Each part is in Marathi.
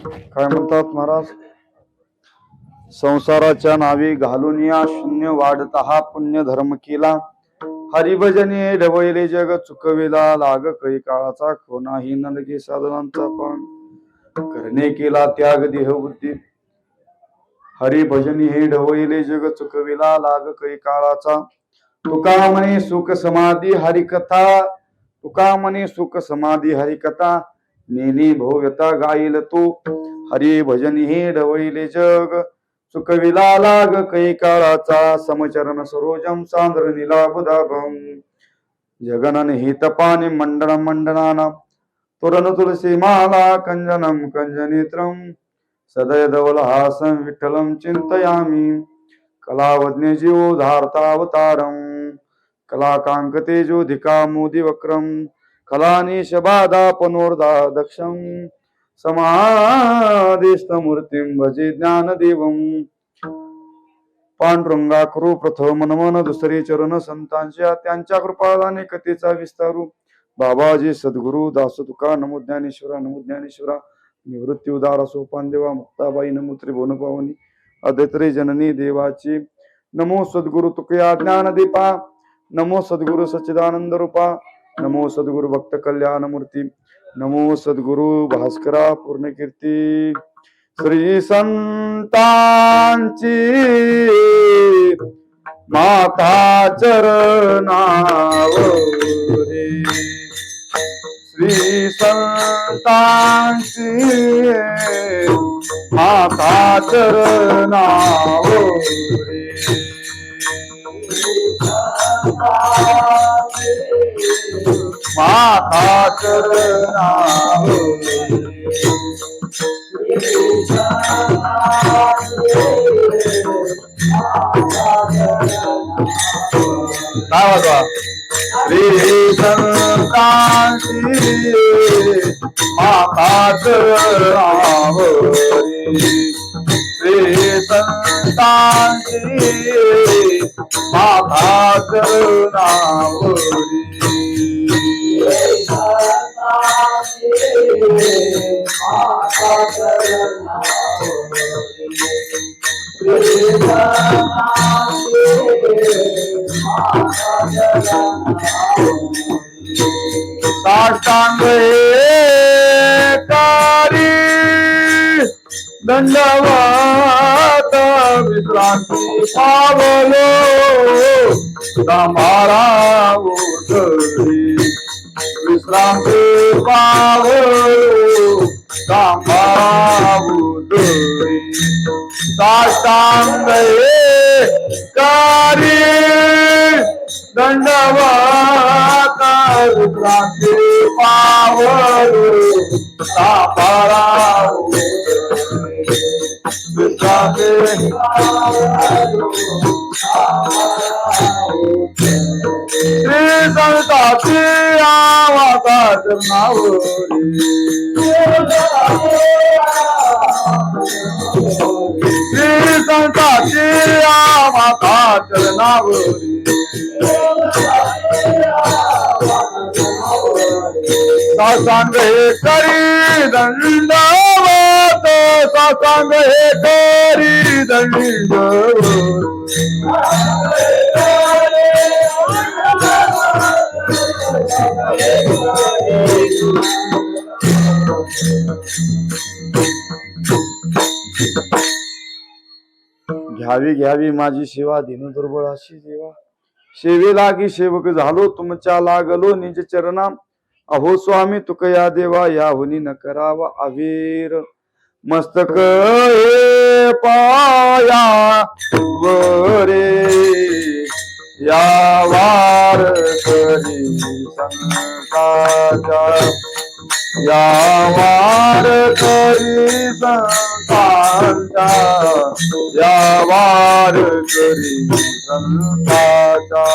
काय म्हणतात महाराज? संसाराच्या नावी घालून या शून्य वाढता हा पुण्य धर्म केला. हरिभजने ढवळले जग चुकविला लाग काही काळाचा कोणाही न लगे साधनांचा पान करणे केला त्याग देह बुद्धी. हरिभजनी हे ढवळले जग चुकविला लाग काही काळाचा. तुका म्हणे सुख समाधी हरिकथा, तुका म्हणे सुख समाधी हरिकथा, नेने भव्यता गाईल तू. हरी भजन हे ढवळीले जग चुकविला लाग काही काळाचा. समचरण सरोजम सांद्र निलाभुदाभम जगनन हितपानि मंडन मंडनाना तुरन तुलसी माला कंजनम कंजनेत्रम सदय धवलहासं विठ्ठलं चिंतयामि. कलावज्ञ जीव धार्तावतारम कलाकांकतेजोधिका मोदी वक्रम कलानिशबाधा पनोर्धा दक्षम समाधिस्थमूर्तिं भजे ज्ञानदेवं. पांडुरंगा करू प्रथम नमन दुसरे चरण संतांच्या त्यांच्या कृपादाने कथेचा विस्तारू. बाबाजी सद्गुरु दास तुका नमो ज्ञानेश्वरा नमो ज्ञानेश्वरा. निवृत्ती उदार सोपान देवा मुक्ताबाई नमो त्रिभुवन पावनी अद्वैतरे जननी देवाची. नमो सद्गुरु तुकया ज्ञान दीपा, नमो सद्गुरु सच्चिदानंद रूपा, नमो सद्गुरु भक्त कल्याण मूर्ती, नमो सद्गुरु भास्करा पूर्ण कीर्ती. श्री संतांची माता चरणावरी, श्री संतांची माता चरणावरी. माता चरणावरी श्री संतांची माता चरणावरी, श्री संतांची माता चरणावरी. साष्टांग कारी दंडवत विश्रांती पावलो तुम्हारा उतरी, विश्रांती पावलो तुम्हारा उतरी. साष्टांग कारी दंडवत विश्रांती पावलो तुम्हारा विश्रांती. श्री संतांची माता चरणावरी, श्री संतांची माता चरणावरी. सासांग हे करी दंडवत, सासांग हे करी दंडवत. घ्यावी घ्यावी माझी सेवा दिन दुर्बळ अशी देवा. सेवे लागी सेवक झालो तुमच्या लागलो निज चरणा. अहो स्वामी तुकया देवा याहुनी न करावा अवीर. मस्तक हे पाया वरे या वार करी संतांच्या, या वार करी संतांच्या, या वार करी संतांच्या.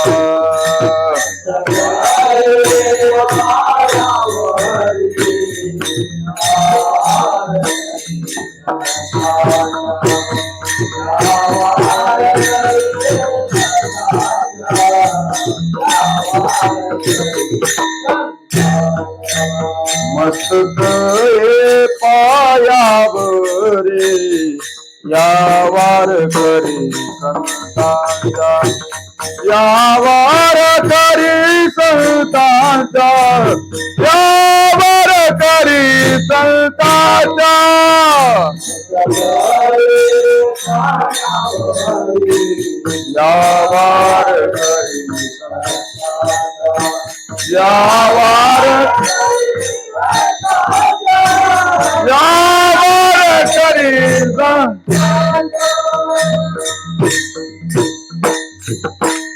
मस्तक हे पायावरी या वारकरी संतांच्या, या वारकरी संतांच्या, या वारकरी संतांच्या, या वारकरी या वारकरी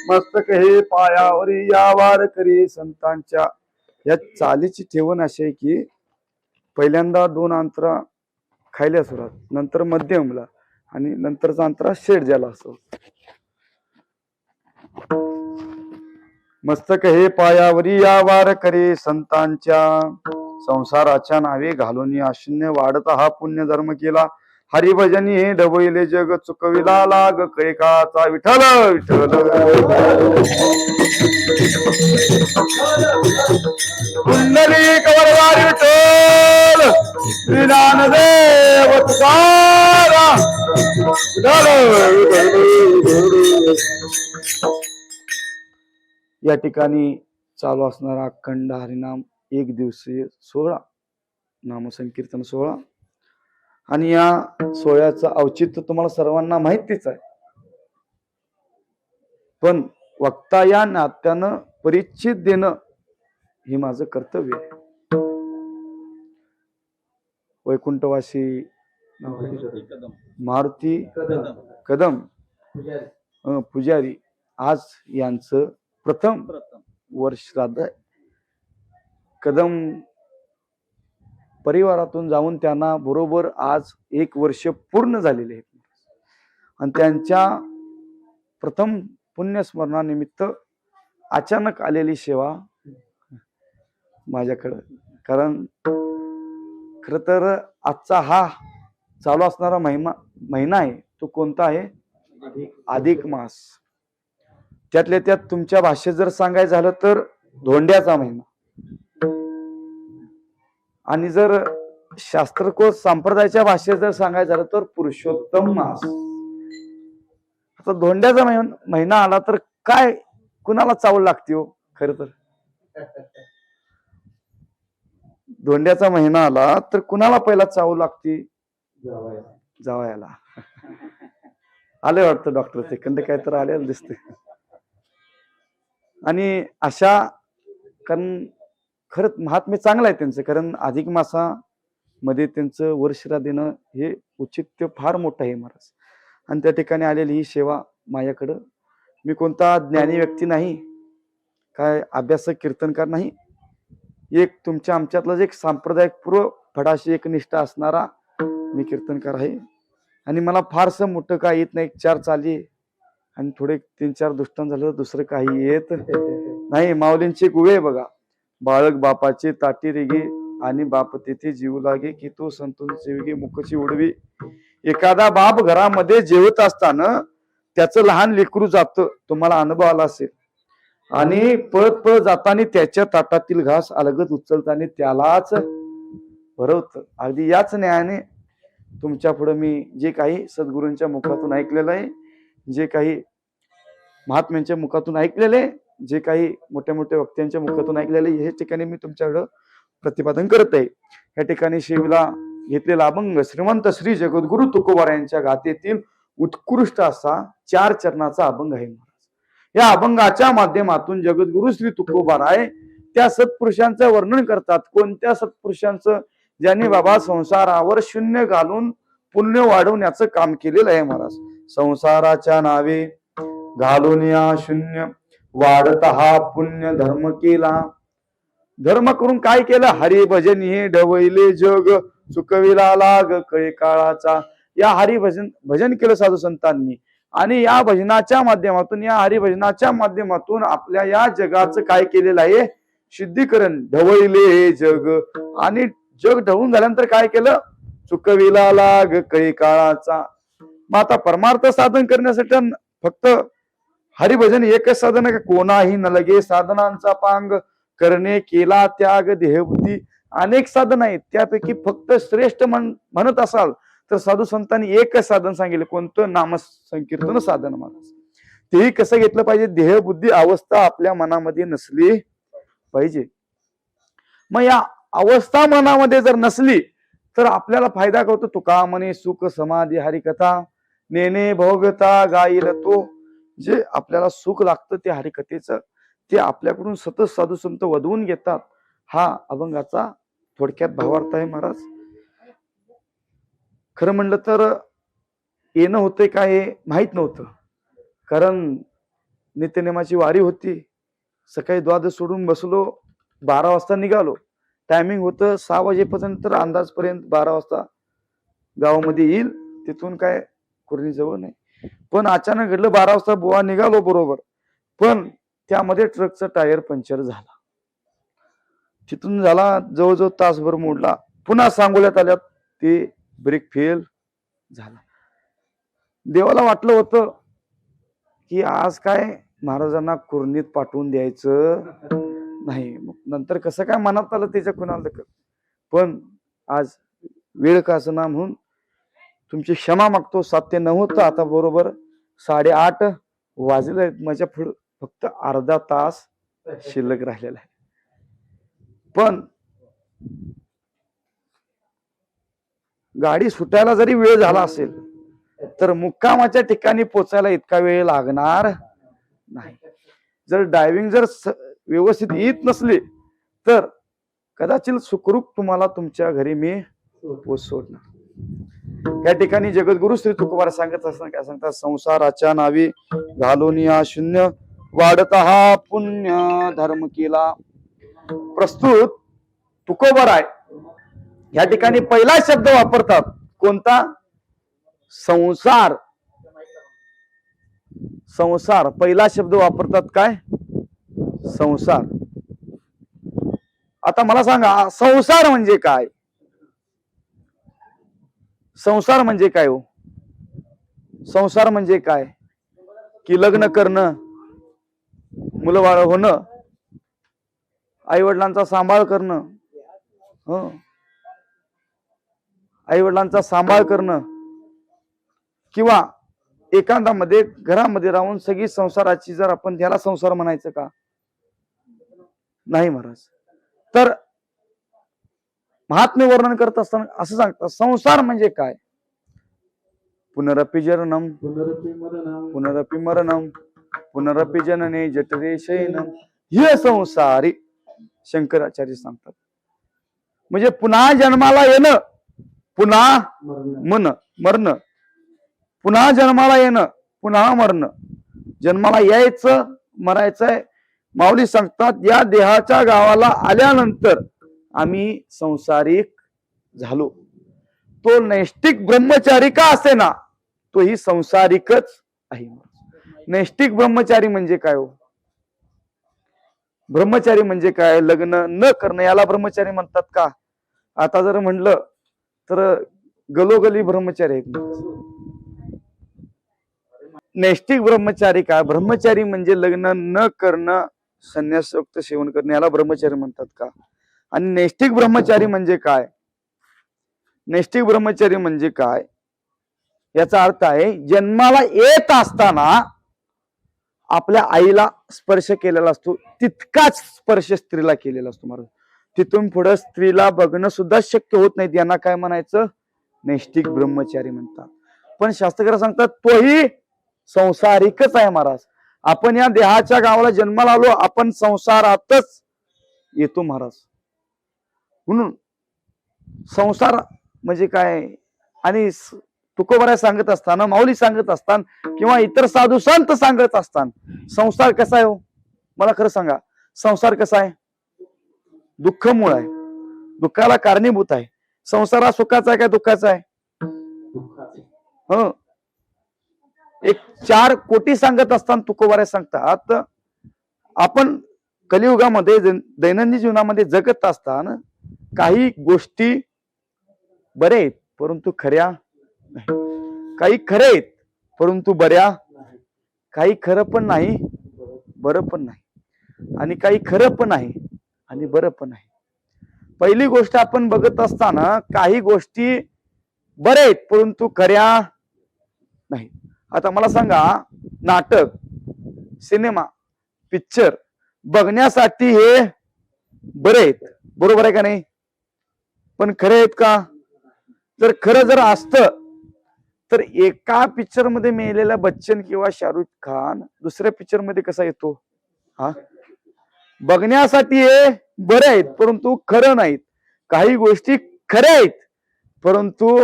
मस्तक हे पायावरी या वारकरी संतांच्या. या चालीची ठेवण अशी आहे की पहिल्यांदा 2 अंतरा खायला सुरुवात, नंतर मध्यमला आणि नंतरचा अंतरा शेड ज्याला असो. मस्तक हे पायावरी या वारकरी संतांच्या, संसाराच्या नावे घालून अशून्य वाढता हा पुण्य धर्म केला. हरिभजनी हे ढवळले जग चुकविला लाग कैकाचा. विठ्ठल विठ्ठल पुंडलिक वरदारी विठ्ठल ज्ञानदेव तुकाराम. या ठिकाणी चालू असणारा अखंड हरिनाम 1 दिवसीय सोहळा, नामसंकीर्तन सोहळा. आणि या सोहळ्याचं औचित्य तुम्हाला सर्वांना माहितीच आहे, पण वक्ता या नात्यानं परिचित देणं हे माझं कर्तव्य आहे. वैकुंठवासी मारुती कदम पुजारी आज यांचं प्रथम वर्ष श्राद्ध आहे. कदम परिवारातून जाऊन त्यांना बरोबर आज 1 वर्ष पूर्ण झालेले आहेत. आणि त्यांच्या प्रथम पुण्यस्मरणानिमित्त अचानक आलेली सेवा माझ्याकडं. कारण खर तर आजचा हा चालू असणारा महिना आहे तो कोणता आहे? अधिक मास. त्यातल्या त्यात तुमच्या भाषेत जर सांगायचं झालं तर धोंड्याचा महिना. आणि जर शास्त्रकोश संप्रदायाच्या भाषेत जर सांगायचं झालं तर पुरुषोत्तम मास. आता धोंड्याचा महिना आला तर काय कुणाला चावल लागते हो? खर तर धोंड्याचा महिना आला तर कुणाला पहिला चावल लागते? जावयाला. आले वाटतं डॉक्टर सेकंड काय तर आलेलं दिसते. आणि अशा कारण खरंच महात्म्य चांगलं आहे त्यांचं. कारण अधिक मासामध्ये त्यांचं वर्षरा देणं हे औचित्य फार मोठं आहे महाराज. आणि त्या ठिकाणी आलेली ही सेवा माझ्याकडं. मी कोणता ज्ञानी व्यक्ती नाही, काय अभ्यासक कीर्तनकार नाही. एक तुमच्या आमच्यातला एक सांप्रदायिक पूर्व फडाशी एक निष्ठा असणारा मी कीर्तनकार आहे. आणि मला फारसं मोठं काय येत नाही. 4 चाली आणि थोडे 3-4 दुष्टांत झालं, दुसरं काही येत नाही. माऊलींची गुळे बघा, बाळक बापाचे ताटी रेगे आणि बाप तेथे जीव लागे की तो संतोष सेविगे मुखची उडवी. एखादा बाप घरामध्ये जेवत असताना त्याचं लहान लेकरू जातं, तुम्हाला अनुभव आला असेल. आणि पळत पळत जाताना त्याच्या ताटातील घास अलगद उचलताना त्यालाच भरवत. अगदी याच न्यायाने तुमच्या पुढे मी जे काही सद्गुरूंच्या मुखातून ऐकलेलं आहे, जे काही महात्म्यांच्या मुखातून ऐकलेले, जे काही मोठ्या मोठ्या वक्त्यांच्या मुखातून ऐकलेले, हे ठिकाणी मी तुमच्याकडं प्रतिपादन करत आहे. या ठिकाणी शिवला घेतलेला अभंग श्रीमंत श्री जगद्गुरु तुकोबार यांच्या गाथेतील उत्कृष्ट असा 4 चरणाचा अभंग आहे. या अभंगाच्या माध्यमातून जगद्गुरु श्री तुकोबाराय त्या सत्पुरुषांचं वर्णन करतात. कोणत्या सत्पुरुषांचं? ज्यांनी बाबा संसारावर शून्य घालून पुण्य वाढवण्याचं काम केलेलं आहे महाराज. संसाराच्या नावे घालून या शून्य वाढत हा पुण्य धर्म केला. धर्म करून काय केलं? हरिभजन हे ढवळले जग चुकविला लाग कळे काळाचा. या भजन केलं साधू संतांनी. आणि या भजनाच्या माध्यमातून, या हरिभजनाच्या माध्यमातून आपल्या या जगाचं काय केलेलं आहे? शुद्धीकरण. ढवळले हे जग. आणि जग ढवून झाल्यानंतर काय केलं? चुकविला लाग कळी काळाचा. मग आता परमार्थ साधन करण्यासाठी फक्त हरिभजन एकच साधन आहे का? कोणाही न लगे साधनांचा पांग करणे केला त्याग देहबुद्धी अनेक साधन आहेत, त्यापैकी फक्त श्रेष्ठ म्हणत असाल तर साधू संतांनी एकच साधन सांगितले. कोणतं? नामसंकीर्तन साधन महाराज. तेही कसं घेतलं पाहिजे? देह बुद्धी अवस्था आपल्या मनामध्ये नसली पाहिजे. मग या अवस्था मनामध्ये जर नसली तर आपल्याला फायदा करतो. तुका म्हणे सुख समाधी हरिकथा नेने भोगता गाईल तो. जे आपल्याला सुख लागतं ते हरिकथेचं, ते आपल्याकडून सतत साधू संत वधवून घेतात. हा अभंगाचा थोडक्यात भावार्थ आहे महाराज. खरं म्हणलं तर येणं होतंय काय हे माहित नव्हतं, कारण नित्यनेमाची वारी होती. सकाळी द्वादश सोडून बसलो, 12 वाजता निघालो. टायमिंग होतं 6 वाजेपर्यंत, तर अंदाजपर्यंत 12 वाजता गावामध्ये येईल. तिथून काय कुर्णी जवळ नाही. पण अचानक घडलं 12 वाजता बुवा निघालो बरोबर, पण त्यामध्ये ट्रकचा टायर पंक्चर झाला. तिथून झाला जवळजवळ तासभर मोडला. पुन्हा सांगोल्यात आल्यात, ते ब्रेक फेल झाला. देवाला वाटलं होतं की आज काय महाराजांना कुर्णीत पाठवून द्यायचं नाही. नंतर कसं काय मनात आलं त्याच्या कुणाला, पण आज वेळ का असना म्हणून तुमची क्षमा मागतो. 7 ते 9 होतं, आता बरोबर 8:30 वाजले. माझ्या पुढे फक्त अर्धा तास शिल्लक राहिलेला आहे. पण गाडी सुटायला जरी वेळ झाला असेल तर मुक्कामाच्या ठिकाणी पोचायला इतका वेळ लागणार नाही. जर ड्रायव्हिंग जर व्यवस्थित येत नसली तर कदाचित सुखरूप तुम्हाला तुमच्या घरी मी पोचवणार. या ठिकाणी जगद्गुरु श्री तुकोबार सांगत असताना काय सांगतात? संसाराच्या नावी घालून या शून्य वाढता हा पुण्य धर्म केला. प्रस्तुत तुकोबार आहे. या ठिकाणी पहिला शब्द वापरतात, कोणता? संसार. संसार पहिला शब्द वापरतात. काय? संसार. आता मला सांगा, संसार म्हणजे काय? संसार म्हणजे काय हो? संसार म्हणजे काय? की लग्न करणं, मुलं बाळ होणं, आई वडिलांचा सांभाळ करणं, आई वडिलांचा सांभाळ करणं, किंवा एकांतामध्ये घरामध्ये राहून सगळी संसाराची, जर आपण त्याला संसार म्हणायचं का? नाही महाराज. तर महात्म्य वर्णन करत असताना असं सांगतात, संसार म्हणजे काय? पुनरपि जननम पुनरपि मरणम पुनरपि जनने जठरे शयनम हे संसारी. शंकराचार्य सांगतात म्हणजे पुन्हा जन्माला येणं, पुन्हा मरण, पुन्हा जन्माला येणं, पुन्हा मरणं. जन्माला यायचं, मरायचंय. माऊली सांगतात, या देहाच्या गावाला आल्यानंतर आम्ही संसारिक झालो. तो नैष्टिक ब्रह्मचारी का असे ना, तोही संसारिकच आहे. नैष्टिक ब्रह्मचारी म्हणजे काय हो? ब्रह्मचारी म्हणजे काय? लग्न न करणं याला ब्रह्मचारी म्हणतात का? आता जर म्हणलं तर गलोगली ब्रह्मचारी आहेत. नैष्टिक ब्रह्मचारी काय? ब्रह्मचारी म्हणजे लग्न न करणं, संन्यासोक्त सेवन करणं, याला ब्रह्मचारी म्हणतात का? आणि नैष्टिक ब्रह्मचारी म्हणजे काय? नैष्टिक ब्रह्मचारी म्हणजे काय? याचा अर्थ आहे, जन्माला येत असताना आपल्या आईला स्पर्श केलेला असतो, तितकाच स्पर्श स्त्रीला केलेला असतो महाराज. तिथून पुढे स्त्रीला बघणं सुद्धा शक्य होत नाही. यांना काय म्हणायचं? नैष्टिक ब्रह्मचारी म्हणतात. पण शास्त्रकार सांगतात तोही संसारिकच आहे महाराज. आपण या देहाच्या गावाला जन्माला आलो, आपण संसारातच येतो महाराज. म्हणून संसार म्हणजे काय? आणि तुकोबारा सांगत असताना, माऊली सांगत असताना, किंवा इतर साधू संत सांगत असताना, संसार कसा आहे हो? मला खरं सांगा, संसार कसा आहे? दुःख मूळ आहे, दुःखाला कारणीभूत आहे. संसार हा सुखाचा आहे का दुःखाचा आहे? एक 4 कोटी सांगत असताना तुकोबारा सांगतात, आपण कलियुगामध्ये दैनंदिन जीवनामध्ये जगत असताना काही गोष्टी बरे आहेत परंतु खऱ्या नाही, काही खरे आहेत परंतु बऱ्या, काही खरं पण नाही बरं पण नाही, आणि काही खरं पण आहे आणि बरं पण आहे. पहिली गोष्ट आपण बघत असताना काही गोष्टी बऱ्या आहेत परंतु खऱ्या नाही. आता मला सांगा, नाटक, सिनेमा, पिक्चर बघण्यासाठी हे बरे आहेत, बरोबर आहे का नाही? पण खरे आहेत का? जर खरं जर असतं तर एका पिक्चर मध्ये मेलेला बच्चन किंवा शाहरुख खान दुसऱ्या पिक्चर मध्ये कसा येतो? हा, बघण्यासाठी हे बरे आहेत परंतु खरं नाहीत. काही गोष्टी खऱ्या आहेत परंतु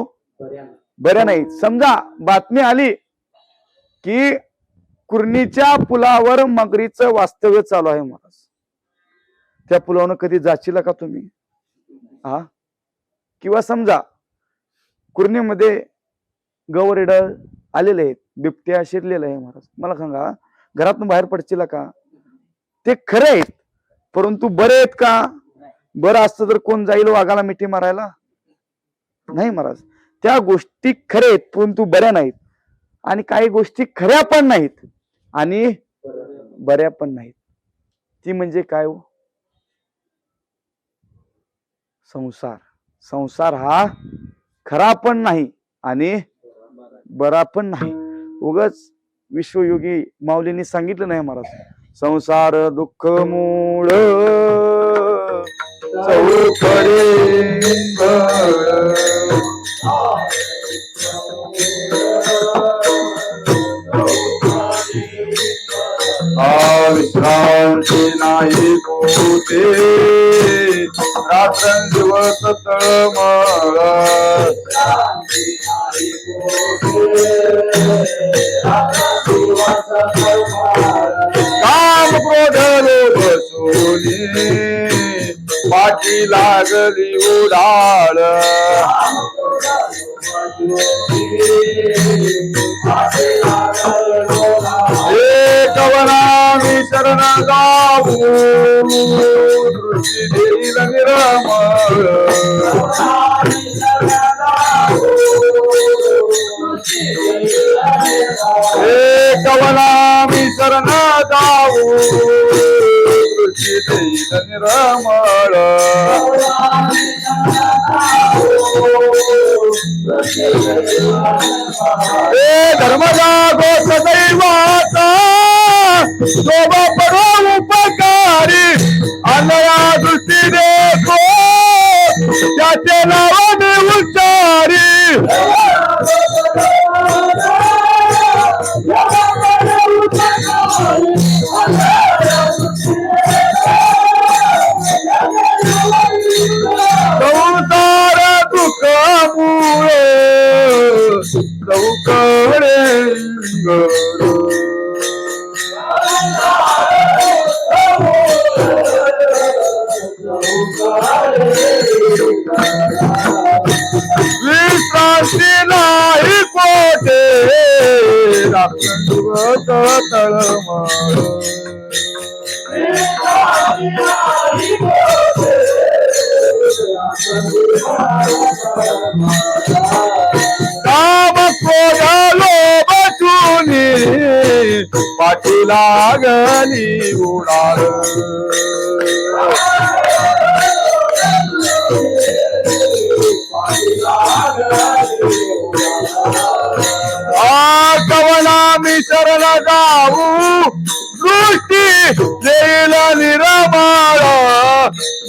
बऱ्या नाहीत. समजा बातमी आली की कुर्णीच्या पुलावर मगरीचं वास्तव्य चालू आहे महाराज, त्या पुलावर कधी जाशील का तुम्ही? हा, किंवा समजा कुर्णीमध्ये गवरेड आलेले आहेत, बिबट्या शिरलेला आहे महाराज, मला सांगा घरातून बाहेर पडशील का? ते खरे आहेत परंतु बरे आहेत का? बरं असतं तर कोण जाईल वाघाला मिठी मारायला? नाही महाराज. त्या गोष्टी खऱ्या आहेत परंतु बऱ्या नाहीत. आणि काही गोष्टी खऱ्या पण नाहीत आणि बऱ्या पण नाहीत. ती म्हणजे काय हो? संसार. संसार हा खरा पण नाही आणि बरा पण नाही. उगाच विश्वयोगी माऊलींनी सांगितलं नाही महाराज, संसार दुःख मूळ चौकडे विश्रांती नाही कोते रात्रंदिवस तळमळ काम क्रोध लोभ सोनी पाठी लागली उडाळ कवनामी शरण गाऊ दृष्टी देईल निरामळ कवनामी शरण गाऊ दृष्टी देईल निरामळ धर्मजागो सदैवाचा शोभा परो उपकारी अनया दृष्टी देखो त्याचे नावाने उच्चारी संसार दुःख मुळे चौकडे विश्रांती नाही कोठे रात्रंदिवस तळमळ काम क्रोध लोभ चुनी पाठी लागली उडाळ कवनामी शरण गाऊ दृष्टी देईल निरामळ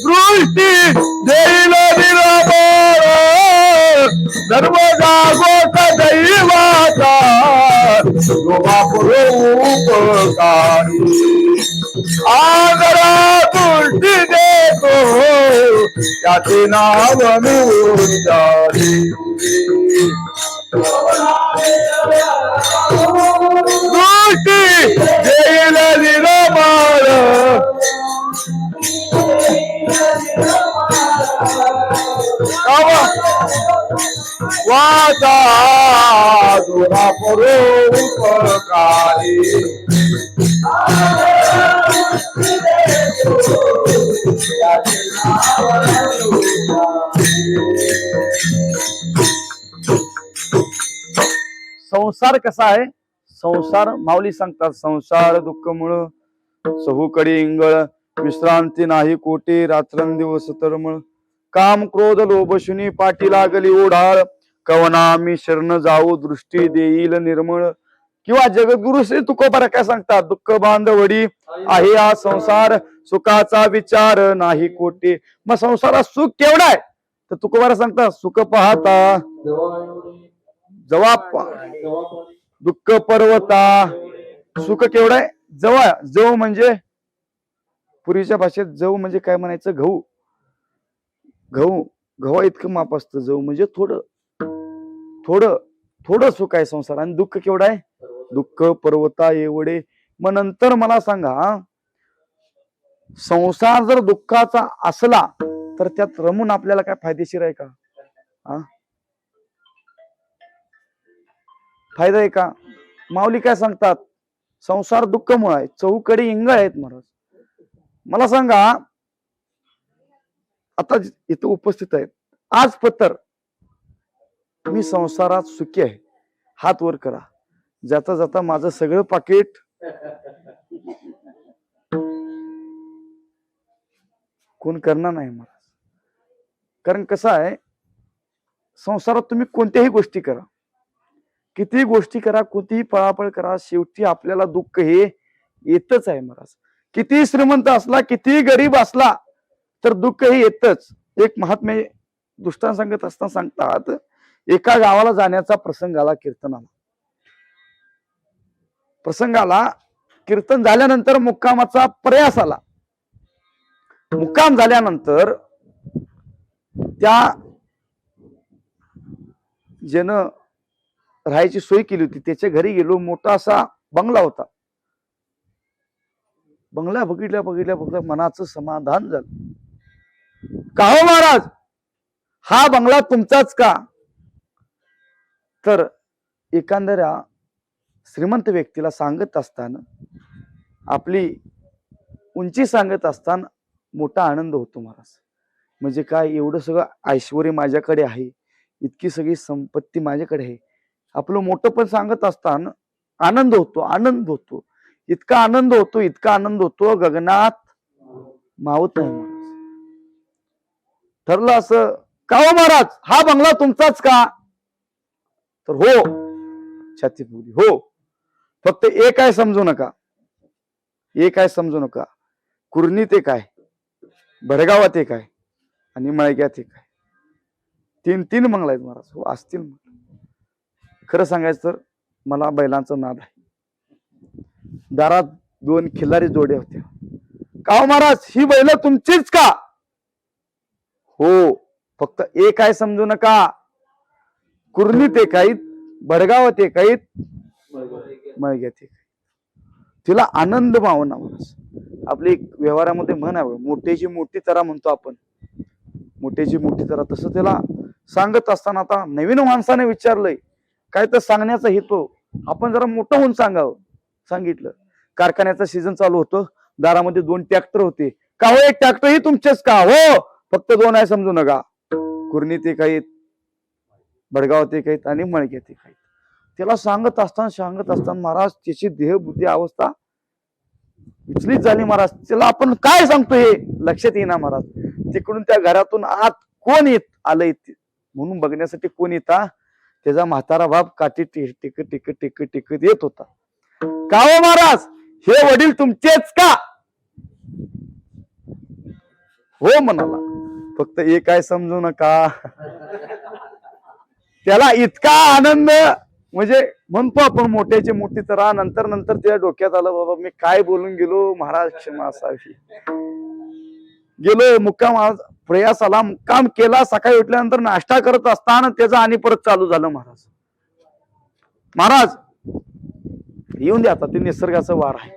दृष्टी देईल निरामळ धर्म जागोत दैवाचा शोभा परो उपकारी आदरा दृष्टी देतो त्याचे नाव उच्चारी दृष्टी देईल निरामळ वाचा दुरा परो उपकारी संसार कसा आहे? संसार माऊली सांगतात, संसार दुःख मुळ चहूकडे इंगळ विश्रांती नाही कोटे रात्रंदिवस तळमळ काम क्रोध लोभ शुनी पाठी लागली ओढाळ, कवना मी शरण जाऊ दृष्टी देईल निर्मळ. किंवा जगद्गुरु श्री तुकोबारा काय सांगतात, दुःख बांधवडी आहे हा संसार, सुखाचा विचार नाही कोटे. मग संसारात सुख केवढा आहे तर तुकोबारा सांगतात, सुख पाहता जवा दुःख पर्वता. सुख केवढं आहे, जवळ. जव म्हणजे पूर्वीच्या भाषेत जव म्हणजे काय म्हणायचं, गहू. गहू गव्हा इतकं माप असतं. जव म्हणजे थोडं थोडं थोडं सुख आहे संसार. आणि दुःख केवढं आहे, दुःख पर्वता एवढे. मग नंतर मला सांगा, संसार जर दुःखाचा असला तर त्यात रमून आपल्याला काय फायदेशीर आहे का? फायदा आहे का? माऊली काय सांगतात, संसार दुःखमय आहे, चौकडे इंगळ आहेत महाराज. मला सांगा, आता इथं उपस्थित आहेत, आज पत्तर मी संसारात सुखी आहे, हात वर करा. जाता जाता माझं सगळं पाकिट कोण करणार नाही महाराज. कारण कसं आहे, संसारात तुम्ही कोणत्याही गोष्टी करा, कितीही गोष्टी करा, कोणतीही पळापळ करा, शेवटी आपल्याला दुःख हे येतच आहे महाराज. किती श्रीमंत असला, किती गरीब असला तर दुःख हे येतच. एक महात्मे दृष्टांत सांगत असताना सांगतात, एका गावाला जाण्याचा प्रसंग आला, कीर्तनाला प्रसंगाला. कीर्तन झाल्यानंतर मुक्कामाचा प्रयास आला. मुक्काम झाल्यानंतर त्या ज्यानं राहायची सोय केली होती त्याच्या घरी गेलो. मोठा असा बंगला होता. बंगला बघितल्या बघितल्या बघितल्या मनाचं समाधान झालं. का हो महाराज, हा बंगला तुमचाच का? तर एखाद्या श्रीमंत व्यक्तीला सांगत असताना, आपली उंची सांगत असताना मोठा आनंद होतो महाराज. म्हणजे काय, एवढं सगळं ऐश्वर्य माझ्याकडे आहे, इतकी सगळी संपत्ती माझ्याकडे आहे, आपलं मोठं पण सांगत असताना आनंद होतो. आनंद होतो, इतका आनंद होतो, इतका आनंद होतो, गगनात मावत नाही महाराज. ठरलं असं, का हो महाराज, हा बंगला तुमचाच का? तर हो, छाती फुगली, हो. फक्त एक काय समजू नका, एक काय समजू नका, कुर्णीत एक आहे, भडगावात एक आहे आणि मळग्यात एक आहे. तीन बंगला आहेत महाराज. हो, असतील. खरं सांगायचं तर मला बैलांचा नाद आहे. दारात 2 खिल्लारी जोड्या होत्या. का हो महाराज, ही बैल तुमचीच का? हो. फक्त एक काय समजू नका, कुर्णीत एक आहेत, भडगावात एक आहेत, मळग्यात एक. तिला आनंद मावना महाराज. आपली व्यवहारामध्ये म्हण आहे, मोठ्याची मोठी तरा म्हणतो आपण, मोठ्याची मोठी तरा. तसं त्याला सांगत असताना आता नवीन माणसाने विचारलंय काय, तर सांगण्याचा हेतू आपण जरा मोठं होऊन सांगावं. सांगितलं. कारखान्याचा सीझन चालू होतं, दारामध्ये 2 ट्रॅक्टर होते. का हो, एक ट्रॅक्टर ही तुमचेच का? हो, फक्त 2 आहे समजू नका, कुर्णीत एक आहेत, भडगावात एक आहेत आणि मळग्यात एक आहेत. त्याला सांगत असताना महाराज त्याची देहबुद्धी अवस्था विचलित झाली महाराज. त्याला आपण काय सांगतो हे लक्षात येईना महाराज. तिकडून त्या घरातून आत कोण आलंय म्हणून बघण्यासाठी कोण येता, त्याचा म्हातारा बाप काठी टेकत येत होता. का हो महाराज, हे वडील तुमचेच का? हो म्हणाला. फक्त एक काय समजू नका, त्याला इतका आनंद, म्हणजे म्हणतो आपण मोठ्याची मोठी तरा. नंतर त्याच्या डोक्यात आलं, बाबा मी काय बोलून गेलो, महाराज क्षमा असावी. गेलो मुक्काम, प्रयास आला, मुक्काम केला. सकाळी उठल्यानंतर नाश्ता करत असताना त्याचा आणि परत चालू झालं. महाराज येऊन द्या, आता ते निसर्गाचं वार आहे.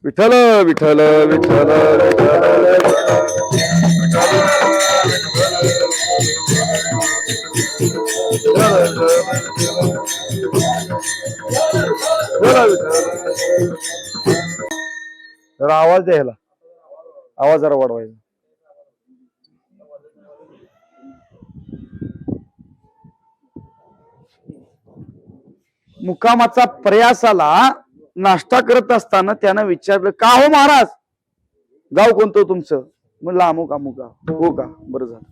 विठ्ठल विठ्ठल विठ्ठल जरा आवाज द्यायला, आवाज जरा वाढवायचा. मुक्कामाचा प्रयासाला नाश्ता करत असताना त्यानं विचारलं, का हो महाराज, गाव कोणतं तुमचं? म्हणलं अमुक अमुक गाव. हो का, बरं झालं.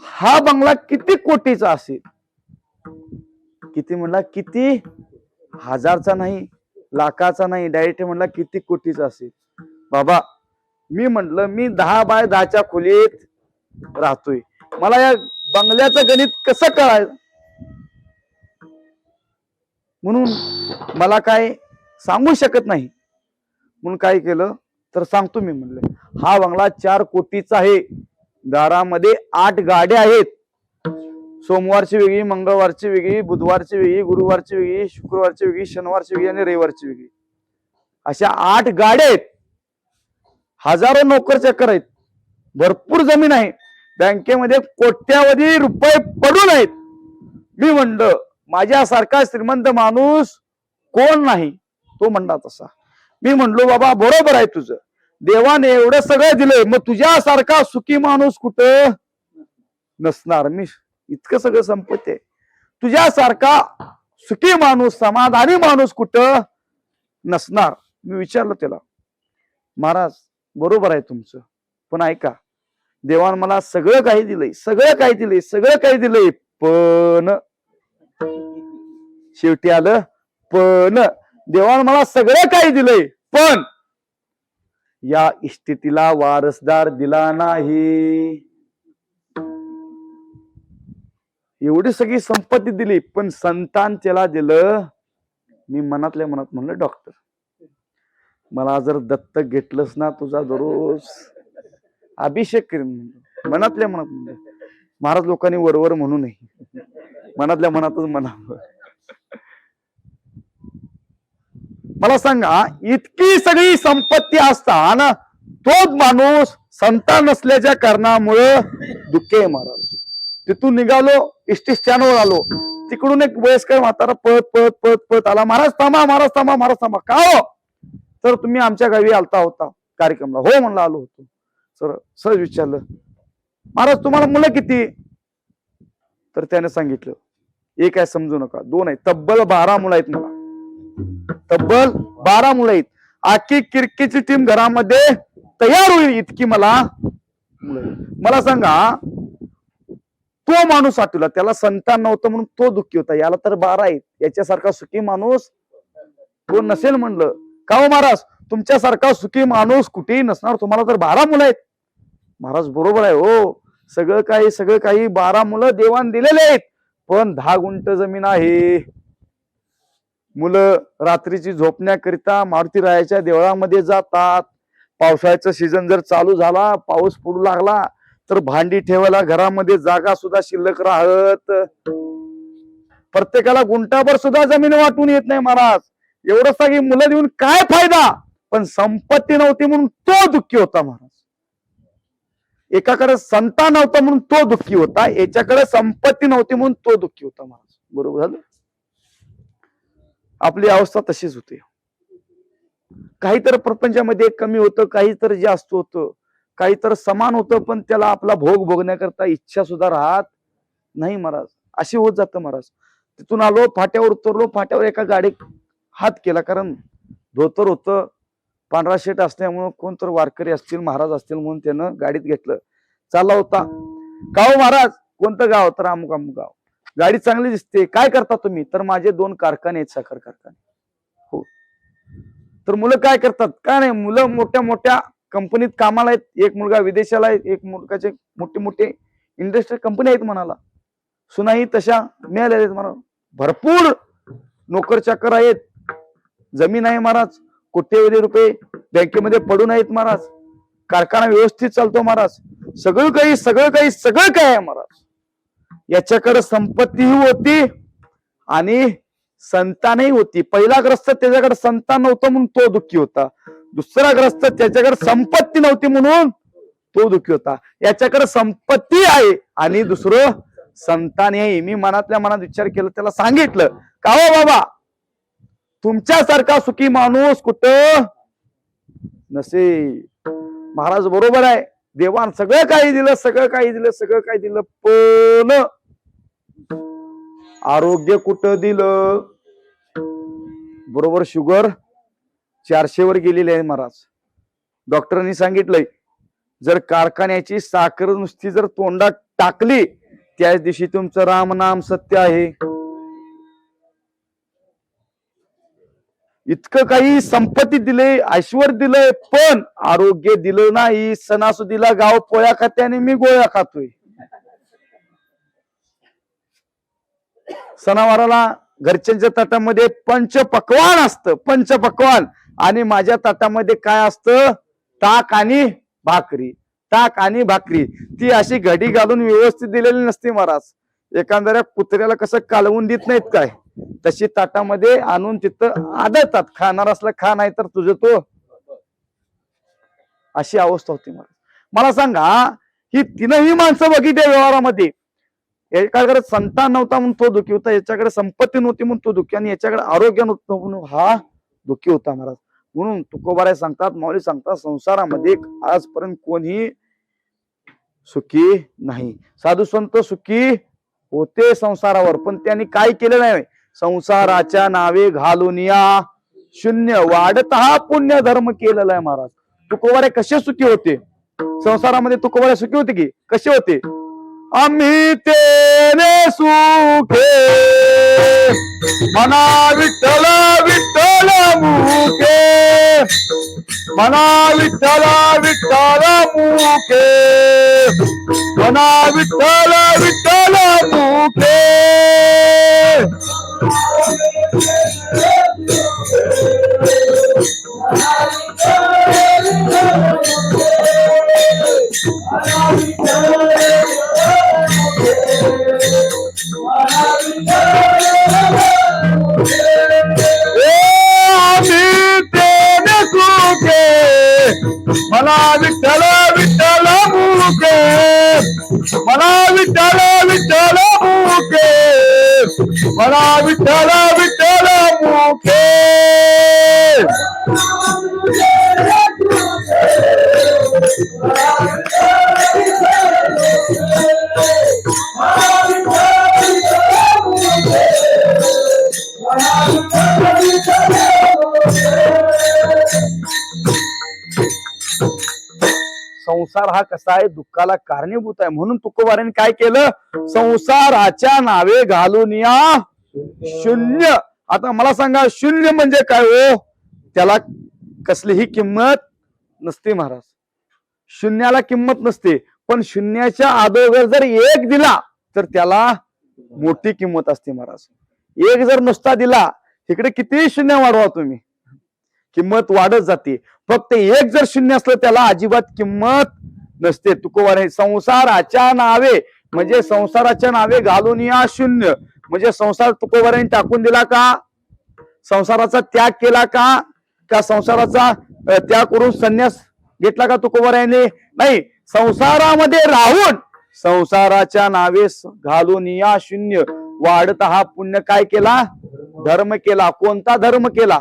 हा बंगला किती कोटीचा असेल? किती म्हणला? किती हजारचा नाही, लाखाचा नाही, डायरेक्ट म्हणला किती कोटीचा असेल. बाबा मी म्हंटल मी 10 बाय 10च्या खोलीत राहतोय, मला या बंगल्याचं गणित कसं कळायचं? म्हणून मला काय सांगू शकत नाही. म्हणून काय केलं तर सांगतो मी. म्हणलं हा बंगला 4 कोटीचा आहे. दारामध्ये 8 गाड्या आहेत. सोमवारची वेगळी, मंगळवारची वेगळी, बुधवारची वेगळी, गुरुवारची वेगळी, शुक्रवारची वेगळी, शनिवारची वेगळी आणि रविवारची वेगळी, अशा 8 गाड्या आहेत. हजारो नोकर चाकर आहेत. भरपूर जमीन आहे. बँकेमध्ये कोट्यावधी रुपये पडून आहेत. मी म्हणलं माझ्यासारखा श्रीमंत माणूस कोण नाही. तो म्हणला तसा. मी म्हणलो बाबा बरोबर आहे तुझं, देवाने एवढं सगळं दिलंय, मग तुझ्यासारखा सुखी माणूस कुठं नसणार? मी इतकं सगळं संपत्ती आहे, तुझ्यासारखा सुखी माणूस, समाधानी माणूस कुठं नसणार? मी विचारलं त्याला, महाराज बरोबर आहे तुमचं, पण ऐका, देवान मला सगळं काही दिलंय, सगळं काही दिलंय, सगळं काही दिलंय, पण शेवटी आलं पण. देवान मला सगळं काही दिलंय, पण या इष्टितीला वारसदार दिला नाही. एवढी सगळी संपत्ती दिली, पण संतान त्याला दिलं. मी मनातल्या मनात म्हणलं, डॉक्टर मला जर दत्तक घेतलंस ना, तुझा दररोज अभिषेक करीन. मनातल्या मनात म्हणलं. महाराज लोकांनी वरवर म्हणू नये, मनातल्या मनातच म्हणावं. मला सांगा, इतकी सगळी संपत्ती असताना तोच माणूस संतान नसल्याच्या कारणामुळे दुःखी आहे महाराज. तिथून निघालो, एसटी स्टँडवर आलो, तिकडून एक वयस्कर म्हातारा पळत पळत पळत पळत आला. महाराज थांबा, महाराज थांबा, महाराज थांबा. का हो? तर तुम्ही आमच्या गावी आलता होता कार्यक्रमला? हो म्हणलं आलो होतो. सर सहज विचारलं, महाराज तुम्हाला मुलं किती? तर त्याने सांगितलं, एक आहे समजू नका, 2 आहेत, तब्बल 12 मुलं आहेत मला, तब्बल 12 मुलं आहेत. आखी क्रिकेटची टीम घरामध्ये तयार होईल इतकी मला मुलं. मला सांगा, तो माणूस आठवला, त्याला संतान नव्हतं म्हणून तो दुःखी होता. याला तर 12 आहेत, याच्यासारखा सुखी माणूस कोण नसेल. म्हणलं का हो महाराज, तुमच्यासारखा सुखी माणूस कुठेही नसणार, तुम्हाला तर 12 मुलं आहेत. महाराज बरोबर आहे हो, सगळं काही 12 मुलं देवान दिलेले आहेत, पण 10 गुंठ जमीन आहे. मुलं रात्रीची झोपण्याकरिता मारुतीरायाच्या देवळामध्ये जातात. पावसाळ्याचं सीझन जर चालू झाला, पाऊस पडू लागला, तर भांडी ठेवायला घरामध्ये जागा सुद्धा शिल्लक राहत. प्रत्येकाला गुंठाभर सुद्धा जमीन वाटून येत नाही. महाराज एवढं सगळी मुलं देऊन काय फायदा? पण संपत्ती नव्हती म्हणून तो दुःखी होता. महाराज एकाकडे संतान नव्हतं म्हणून तो दुःखी होता, याच्याकडे संपत्ती नव्हती म्हणून तो दुःखी होता. महाराज बरोबर झालं. आपली अवस्था तशीच होते. काहीतरी प्रपंचामध्ये कमी होतं, काहीतरी जास्त होतं, काहीतरी समान होतं, पण त्याला आपला भोग भोगण्याकरता इच्छा सुद्धा राहत नाही. महाराज अशी होत जातं. महाराज तिथून आलो, फाट्यावर उतरलो, फाट्यावर एका गाडीत हात केला, कारण धोतर होतं, पांढरा शर्ट असल्यामुळं कोणतर वारकरी असतील, महाराज असतील म्हणून त्यानं गाडीत घेतलं. चालला होता. का हो महाराज, कोणतं गाव? तर अमुक अमुक गाव. गाडी चांगली दिसते, काय करता तुम्ही? तर माझे 2 कारखाने आहेत, साखर कारखाने. हो. तर मुलं काय करतात? काय नाही, मुलं मोठ्या मोठ्या कंपनीत कामाला आहेत. एक मुलगा विदेशाला आहे, एक मुलगाचे मोठे मोठे इंडस्ट्रियल कंपनी आहेत म्हणाला. सुनाही तशा मिळालेल्या आहेत महाराज. भरपूर नोकर चाकर आहेत, जमीन आहे महाराज, कोट्यवधी रुपये बँकेमध्ये पडून आहेत महाराज. कारखाना व्यवस्थित चालतो महाराज. सगळं काही आहे महाराज. याच्याकडे संपत्तीही होती आणि संतानही होती. पहिला ग्रस्त त्याच्याकडे संतान नव्हतं म्हणून तो दुःखी होता. दुसरा ग्रस्त त्याच्याकडे संपत्ती नव्हती म्हणून तो दुःखी होता. याच्याकडे संपत्ती आहे आणि दुसरं संतान आहे. मी मनातल्या मनात विचार केला, त्याला सांगितलं, का हो बाबा, तुमच्यासारखा सुखी माणूस कुठं नसे. महाराज बरोबर आहे, देवान सगळं काही दिलं, पण आरोग्य कुठं दिलं? बरोबर शुगर 400 वर गेलेली आहे महाराज. डॉक्टरांनी सांगितलंय जर कारखान्याची साखर नुसती जर तोंडात टाकली त्याच दिवशी तुमचं रामनाम सत्य आहे. इतकं काही संपत्ती दिले, ऐश्वर दिलंय, पण आरोग्य दिलं नाही. सणासुदीला गाव पोळ्या खात्याने मी गोळ्या खातोय. सणावाराला घरच्यांच्या ताटामध्ये पंचपक्वान असतं, पंचपक्वान, आणि माझ्या ताटामध्ये काय असतं? ताक आणि भाकरी. ताक आणि भाकरी ती अशी घडी घालून व्यवस्थित दिलेली नसते महाराज. एखाद्या कुत्र्याला कसं कालवून देत नाहीत काय, तशी ताटामध्ये आणून तिथं आदळतात. खाणार असला खा, नाही तर तुझं तो. अशी अवस्था होती महाराज. मला सांगा, ही तीनही माणसं बघितल्या व्यवहारामध्ये. एकाकडे संतान नव्हता म्हणून तो दुःखी होता, याच्याकडे संपत्ती नव्हती म्हणून तो दुःखी, आणि याच्याकडे आरोग्य नव्हतं म्हणून हा दुःखी होता महाराज. म्हणून तुकोबाराय सांगतात, माऊली सांगतात, संसारामध्ये आजपर्यंत कोणी सुखी नाही. साधू संत सुखी होते संसारावर, पण त्यांनी काय केलं नाही? संसाराच्या नावे घालून या शून्य वाढत हा पुण्य धर्म केलेला आहे महाराज. तुकोबाराय कसे सुखी होते संसारामध्ये? तुकोबाराय सुखी होते की कसे होते? आम्ही तेने सुखे मना विठ्ठल विठ्ठल मुखे, मना विठ्ठल विठ्ठल मुखे, मना विठ्ठल विठ्ठल मुखे. मला विठ्ठल विठ्ठल मुके, मला विठ्ठल विठ्ठल मुके, मला विठ्ठल विठ्ठल मुके. संसार हा कसा आहे? दुःखाला कारणीभूत आहे. म्हणून तुकोबारांनी काय केलं? संसाराच्या नावे घालून या शून्य. आता मला सांगा, शून्य म्हणजे काय हो? त्याला कसलीही किंमत नसते महाराज. शून्याला किंमत नसते, पण शून्याच्या अगोदर जर एक दिला तर त्याला मोठी किंमत असते महाराज. एक जर नुसता दिला, इकडे किती शून्य वाढवा तुम्ही, किंमत वाढत जाते. फक्त एक जर शून्य असलं त्याला अजिबात किंमत नसते. तुकोबाराय संसाराच्या नावे म्हणजे संसाराच्या नावे घालून या शून्य म्हणजे संसार तुकोबारांनी टाकून दिला का? संसाराचा त्याग केला का? का संसाराचा त्याग करून संन्यास घेतला का तुकोबारायांनी? नाही. संसारामध्ये राहून संसाराच्या नावे घालून या शून्य वाढत हा पुण्य काय केला? धर्म केला. कोणता धर्म केला?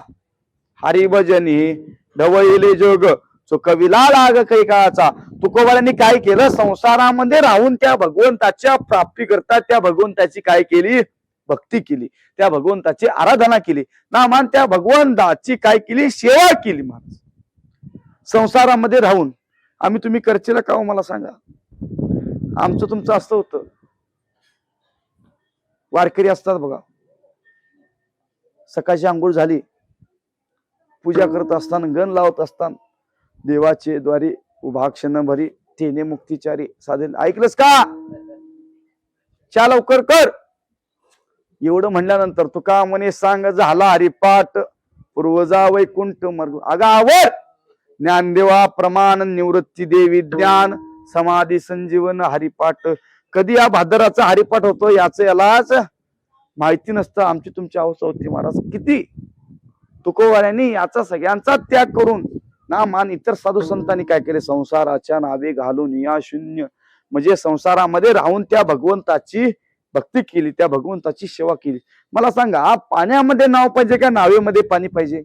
हरिभजनी ढवळिले जोग चुकविला लाग कैकाचा. तुकोबारांनी काय केलं? संसारामध्ये राहून त्या भगवंताच्या प्राप्ती करता त्या भगवंताची काय केली? भक्ती केली. त्या भगवंताची आराधना केली. नामान त्या भगवंताची काय केली? सेवा केली महाराज. संसारामध्ये राहून आम्ही तुम्ही करचेला का हो मला सांगा? आमचं तुमचं असं होतं. वारकरी असतात बघा, सकाळची आंघोळ झाली, पूजा करत असताना गण लावत असताना देवाचे द्वारी उभा क्षण भरी तेने मुक्तिचारी साधेल. ऐकलंस का? चा लवकर कर. एवढं म्हणल्यानंतर तुका म्हणे सांग झाला हरिपाठ पूर्वजा वैकुंठ मर्ग. अगावर ज्ञानदेवा प्रमाण निवृत्ती देवी ज्ञान समाधी संजीवन हरिपाठ. कधी या भादराचा हरिपाठ होतो याच यालाच माहिती नसतं. आमची तुमची अवस्था होती महाराज. किती तुकोबारांनी याचा सगळ्यांचा त्याग करून ना मान इतर साधू संतांनी काय केले? संसाराच्या नावे घालून या शून्य म्हणजे संसारामध्ये राहून त्या भगवंताची भक्ती केली, त्या भगवंताची सेवा केली. मला सांगा, पाण्यामध्ये नाव पाहिजे का नावेमध्ये पाणी पाहिजे?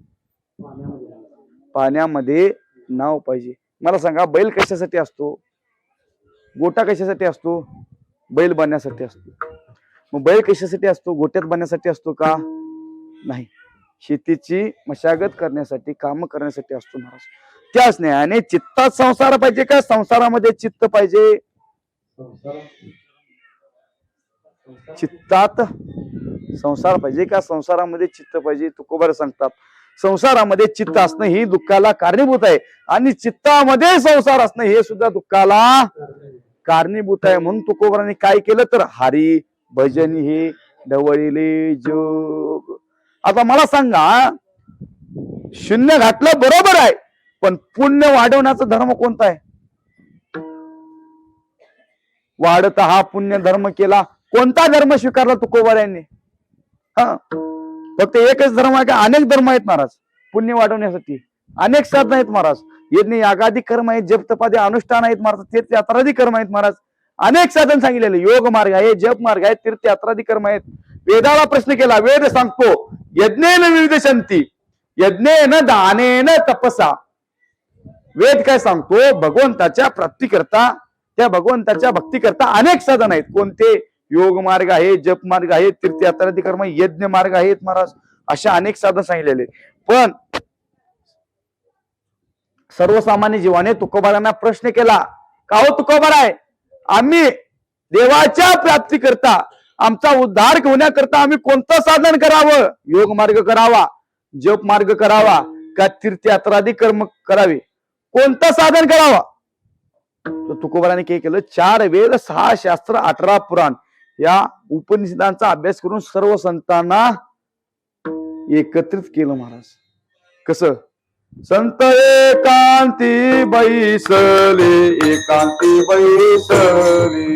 पाण्यामध्ये नाव पाहिजे. मला सांगा, बैल कशासाठी असतो? गोटा कशासाठी असतो? बैल बनण्यासाठी असतो. मग बैल कशासाठी असतो? गोट्यात बनण्यासाठी असतो का? नाही. शेतीची मशागत करण्यासाठी, काम करण्यासाठी असतो महाराज. त्याच न्यायाने चित्तात संसार पाहिजे का संसारामध्ये चित्त पाहिजे? चित्तात संसार पाहिजे का संसारामध्ये चित्त पाहिजे? तुकोबार सांगतात संसारामध्ये चित्त असणं ही दुःखाला कारणीभूत आहे आणि चित्तामध्ये संसार असणं हे सुद्धा दुःखाला कारणीभूत आहे. म्हणून तुकोबारांनी काय केलं तर हरी भजन हे ढवळिले जोग. आता मला सांगा, शून्य घातलं बरोबर आहे, पण पुण्य वाढवण्याचा धर्म कोणता आहे? वाढत हा पुण्य धर्म केला. कोणता धर्म स्वीकारला तुकोबारांनी? हा, फक्त एकच धर्म आहे का? अनेक धर्म आहेत महाराज. पुण्य वाढवण्यासाठी अनेक साधन आहेत महाराज. यज्ञ यागादी कर्म आहेत, जप तपादी अनुष्ठान आहेत महाराज, तीर्थ यात्रादी कर्म आहेत महाराज. अनेक साधन सांगितलेले, योग मार्ग आहे, जप मार्ग आहे, तीर्थ यात्रादी कर्म आहेत. वेदाला प्रश्न केला, वेद सांगतो यज्ञेन विविध शांती, यज्ञेन दानेन तपसा. वेद काय सांगतो? भगवंताच्या प्राप्तीकरता, त्या भगवंताच्या भक्तीकरता अनेक साधन आहेत. कोणते? योग मार्ग आहे, जप मार्ग आहे, तीर्थ यात्रादी कर्म, यज्ञ मार्ग आहेत महाराज. अशा अनेक साधन सांगितलेले. पण सर्वसामान्य जीवाने तुकोबारांना प्रश्न केला, का हो तुकोबार आहे, आम्ही देवाच्या प्राप्ती करता, आमचा उद्धार होण्याकरता आम्ही कोणतं साधन करावं? योग मार्ग करावा, जप मार्ग करावा का तीर्थयात्रादी कर्म करावे? कोणतं साधन करावा? तुकोबारांनी काय केलं? 4 वेद, 6 शास्त्र, 18 पुराण या उपनिषदांचा अभ्यास करून सर्व संतांना एकत्रित केलं महाराज. कसं? संत एकांती बैसले, एकांती बैसले,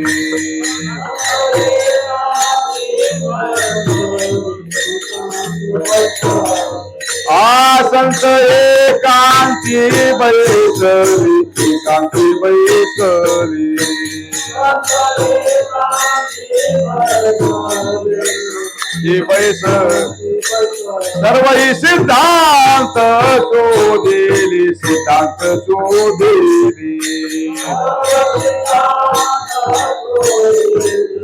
संत एकांती बैसले, एकांती बैसले, सर्व सिद्धांत शोधेली, सिद्धांत शोधेली,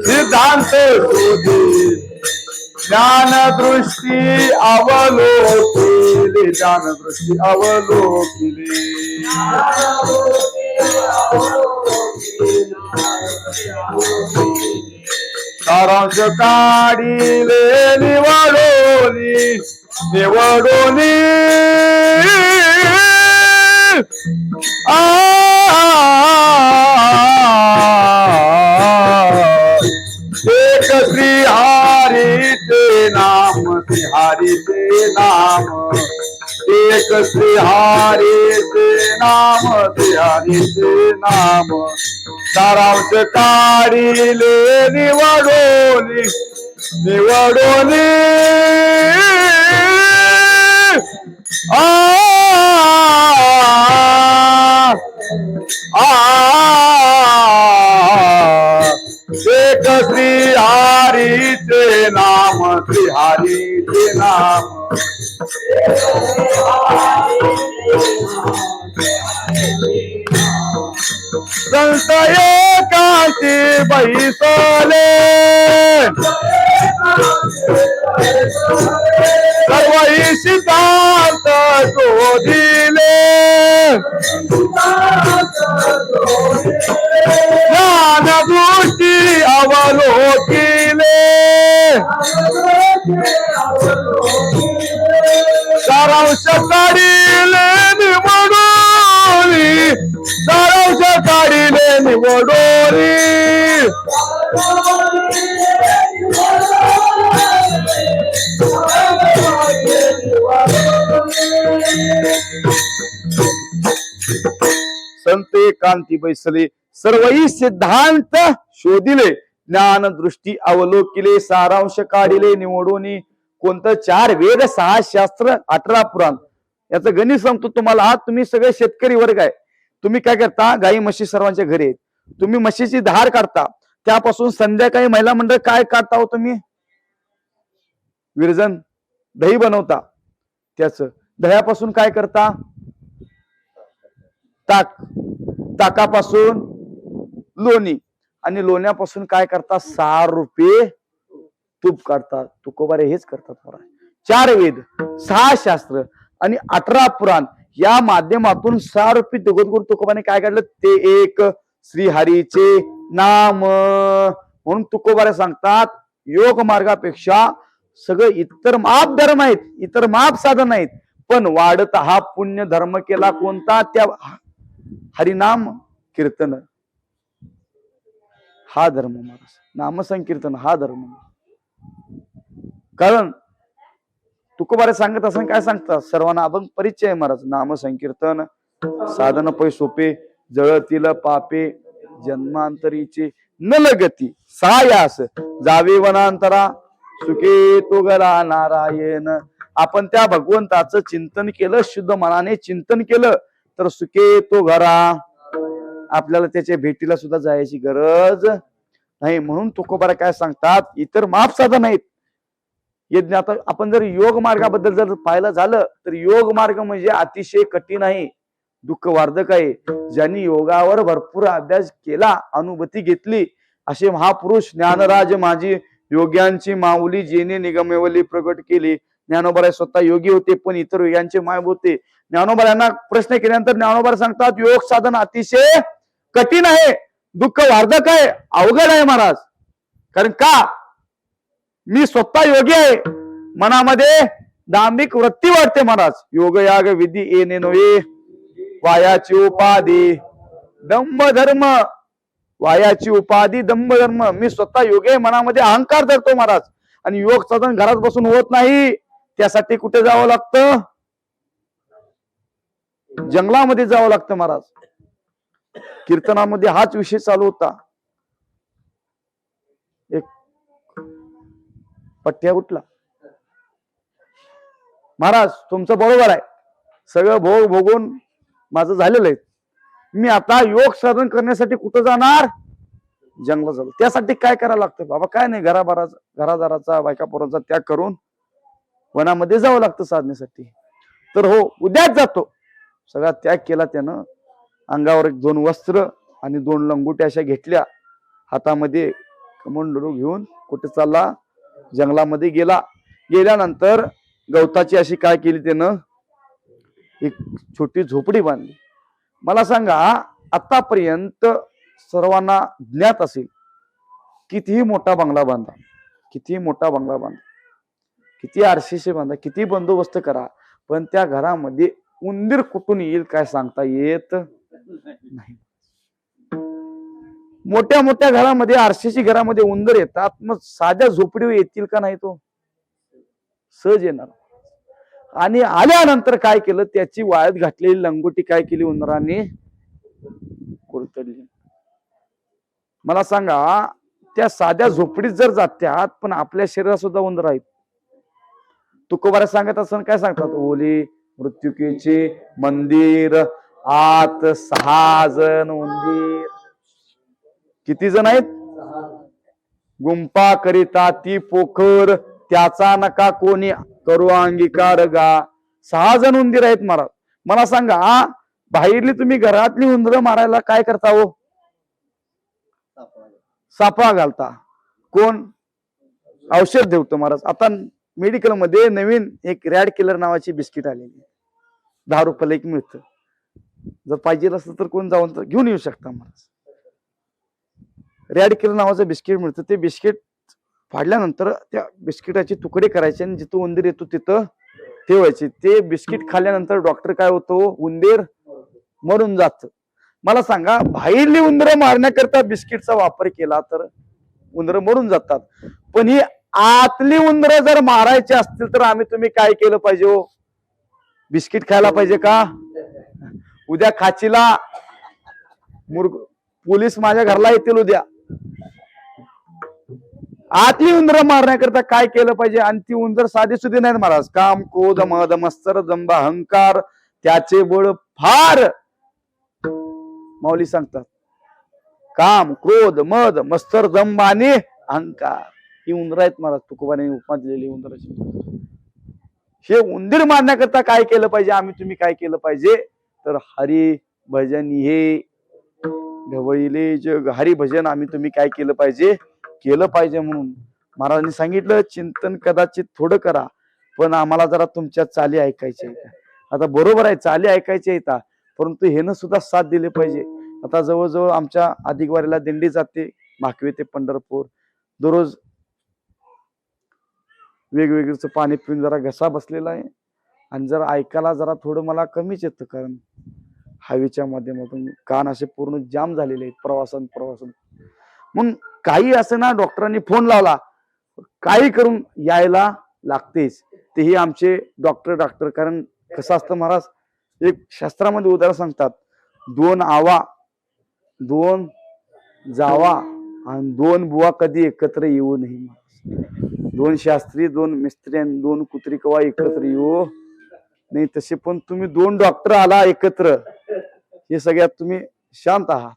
सिद्धांत शोधेली, ज्ञानदृष्टी अवलोकिले, ज्ञानदृष्टी अवलोकिले, सारांश काढिले निवडोनी, निवडोनी, एक श्री हरीचे नाम, श्री हरीचे नाम, एक श्री हरीचे नाम, श्री हरीचे नाम, सारांश काढिले निवडोनी, निवडोनी, एक श्री हरीचे नाम, श्री हरीचे नाम, संत एकांती बैसले, सर्व सिद्धांत शोधिले, ज्ञानदृष्टी अवलोकिले, सारांश काढिले निवडोनी, सारांश काढिले निवडोनी, संत एकांती बैसले, सर्वही सिद्धांत शोधिले, ज्ञान दृष्टी अवलोकिले, सारांश काढिले निवडोनी. कोणतं? 4 वेद, 6 शास्त्र, 18 पुराण. याचं गणित सांगतो तुम्हाला. आज तुम्ही सगळे शेतकरी वर्ग आहे. तुम्ही काय करता? गाई म्हशी सर्वांच्या घरी आहेत. तुम्ही म्हशीची धार काढता, त्यापासून संध्याकाळी महिला मंडळ काय काढता हो तुम्ही? विरजन, दही बनवता. त्याच दह्यापासून काय करता? ताक. ताकापासून लोणी, आणि लोण्यापासून काय करता? 6 रुपये तूप काढतात. तुकोबारे हेच करतात महाराज. 4 वेद, 6 शास्त्र आणि 18 पुराण या माध्यमातून 6 रूपी जगद्गुरु तुकोबाने काय काढलं ते एक श्रीहरीचे नाम. म्हणून तुकोबारे सांगतात योग मार्गापेक्षा सगळं इतर माप धर्म आहेत, इतर माप साधन आहेत, पण वाढत हा पुण्य धर्म केला कोणता? त्या हरिनाम कीर्तन हा धर्म महाराज, नामसंकीर्तन हा धर्म. कारण तुकोबारे सांगत असं काय सांगतात सर्वांना अभंग परिचय महाराज. नामसंकीर्तन साधन पै सोपे, जळतील पापे जन्मांतरीचे न लगती सायास, जावे वनांतरा सुखे तो गला नारायण. आपण त्या भगवंताचं चिंतन केलं, शुद्ध मनाने चिंतन केलं तर सुखे तो घरा. आपल्याला त्याच्या भेटीला सुद्धा जायची गरज नाही. म्हणून तुकोबारा काय सांगतात इतर माप साधन आहेत यज्ञ. आता आपण जर योग मार्गाबद्दल जर पाहिलं झालं तर योग मार्ग म्हणजे अतिशय कठीण आहे, दुःखवार्धक आहे. ज्यांनी योगावर भरपूर अभ्यास केला, अनुभूती घेतली असे महापुरुष ज्ञानराज माझी योग्यांची माऊली जेने निगमेवली प्रकट केली. ज्ञानोबा स्वतः योगी होते पण इतर योग्यांचे मायब होते. ज्ञानोबा यांना प्रश्न केल्यानंतर ज्ञानोबा सांगतात योग साधन अतिशय कठीण आहे, दुःखवार्धक आहे, अवघड आहे महाराज. कारण का? मी स्वतः योगी आहे, मनामध्ये धार्मिक वृत्ती वाढते महाराज. योग याग विधी येणे नव्हे, वायाची उपाधी दंभ धर्म, वायाची उपाधी दंभ धर्म. मी स्वतः योगी आहे, मनामध्ये अहंकार धरतो महाराज. आणि योग साधन घरात बसून होत नाही, त्यासाठी कुठे जावं लागतं? जंगलामध्ये जावं लागतं महाराज. कीर्तनामध्ये हाच विषय चालू होता. एक पट्ट्या उठला, महाराज तुमचं बरोबर आहे, सगळं भोग भोगून माझं झालेलं आहे, मी आता योग साधन करण्यासाठी कुठं जाणार? जंगलात जाऊ. त्यासाठी काय करायला लागतं बाबा? काय नाही, घरादाराचा बायका पोरांचा त्याग करून वनामध्ये जावं लागतं साधनेसाठी. तर हो, उद्याच जातो. सगळा त्याग केला त्यानं. अंगावर 2 वस्त्र आणि 2 लंगोट्या अशा घेतल्या, हातामध्ये कमंडलू घेऊन कुठे चालला? जंगलामध्ये गेला. गेल्यानंतर गवताची अशी काय केली त्यानं? एक छोटी झोपडी बांधली. मला सांगा, आतापर्यंत सर्वांना ज्ञात असेल कितीही मोठा बंगला बांधा, किती मोठा बंगला बांधा, किती आरशेशे बांधा, किती बंदोबस्त करा, पण त्या घरामध्ये उंदीर कुठून येईल काय सांगता येत नाही. मोठ्या मोठ्या घरामध्ये, आरशेशी घरामध्ये उंदर येतात, मग साध्या झोपडीवर येतील का नाही? तो सहज येणार. आणि आल्यानंतर काय केलं? त्याची वाळत घातलेली लंगोटी काय केली? उंदराने कुरतडली. मला सांगा, त्या साध्या झोपडीत जर जात्यात, पण आपल्या शरीरात सुद्धा उंदर आहेत. तुकोबारा सांगत असं काय सांगतात? ओली मृत्युकेचे मंदिर आत 6 जण उंदीर. किती जण आहेत? गुंपा करिता ती पोखर, त्याचा नका कोणी करू अंगीकार गा. 6 जण उंदीर आहेत महाराज. मला सांगा, बाहेरली तुम्ही घरातली उंदरं मारायला काय करता हो? सापळा घालता. कोण? औषध देवतो महाराज. आता मेडिकल मध्ये नवीन एक रॅड किलर नावाची बिस्किट आलेली, 10 रुपयाला एक मिळतं. जर पाहिजे असलं तर कोण जाऊन घेऊन येऊ शकता महाराज. रॅड किलर नावाचं बिस्किट मिळतं. ते बिस्किट फाडल्यानंतर त्या बिस्किटाचे तुकडे करायचे आणि जिथं उंदीर येतो तिथं ठेवायचे. ते बिस्किट खाल्ल्यानंतर डॉक्टर काय होतो? उंदीर मरून जात. मला सांगा, बाहेरली उंदरं मारण्याकरता बिस्किटचा वापर केला तर उंदरं मरून जातात, पण ही आतली उंदरं जर मारायची असतील तर आम्ही तुम्ही काय केलं पाहिजे हो? बिस्किट खायला पाहिजे का? उद्या खाचीला पोलीस माझ्या घरला येतील उद्या. आतली उंदरं मारण्याकरता काय केलं पाहिजे? आणि ती उंदर साधी सुधी नाही महाराज. काम क्रोध मद मत्सर दंभ अहंकार त्याचे बळ फार. माऊली सांगतात, काम क्रोध मद मत्सर दंभ आणि अहंकार ही उंदर आहेत महाराज. तुकोबाने उपमा दिलेली उंदराची. हे उंदीर मारण्याकरता काय केलं पाहिजे? आम्ही तुम्ही काय केलं पाहिजे? तर हरी भजन हे ढवळीले जग. हरी भजन आम्ही तुम्ही काय केलं पाहिजे? केलं पाहिजे. म्हणून महाराजांनी सांगितलं, चिंतन कदाचित थोडं करा, पण आम्हाला जरा तुमच्या चाली ऐकायच्या आहेत. आता बरोबर आहे, चाली ऐकायच्या आहेत, परंतु हेनं सुद्धा साथ दिली पाहिजे. आता जवळजवळ आमच्या अधिकवारीला दिंडी जाते भाकवी ते पंढरपूर. दररोज वेगवेगळीचं पाणी पिऊन जरा घसा बसलेला आहे आणि जरा ऐकायला जरा थोडं मला कमीच येतं, कारण हवेच्या माध्यमातून कान असे पूर्ण जाम झालेले आहेत प्रवासन. म्हणून काही असं ना, डॉक्टरांनी फोन लावला, काही करून यायला लागतेच. तेही आमचे डॉक्टर. कारण कसं असतं महाराज, एक शास्त्रामध्ये उदाहरण सांगतात, 2 आवा 2 जावा आणि 2 बुवा कधी एकत्र येऊ नये. 2 शास्त्री 2 मिस्त्री आणि 2 कुत्री कवा एकत्र येऊ नाही. तसे पण तुम्ही 2 डॉक्टर आला एकत्र, हे सगळ्यात तुम्ही शांत आहात.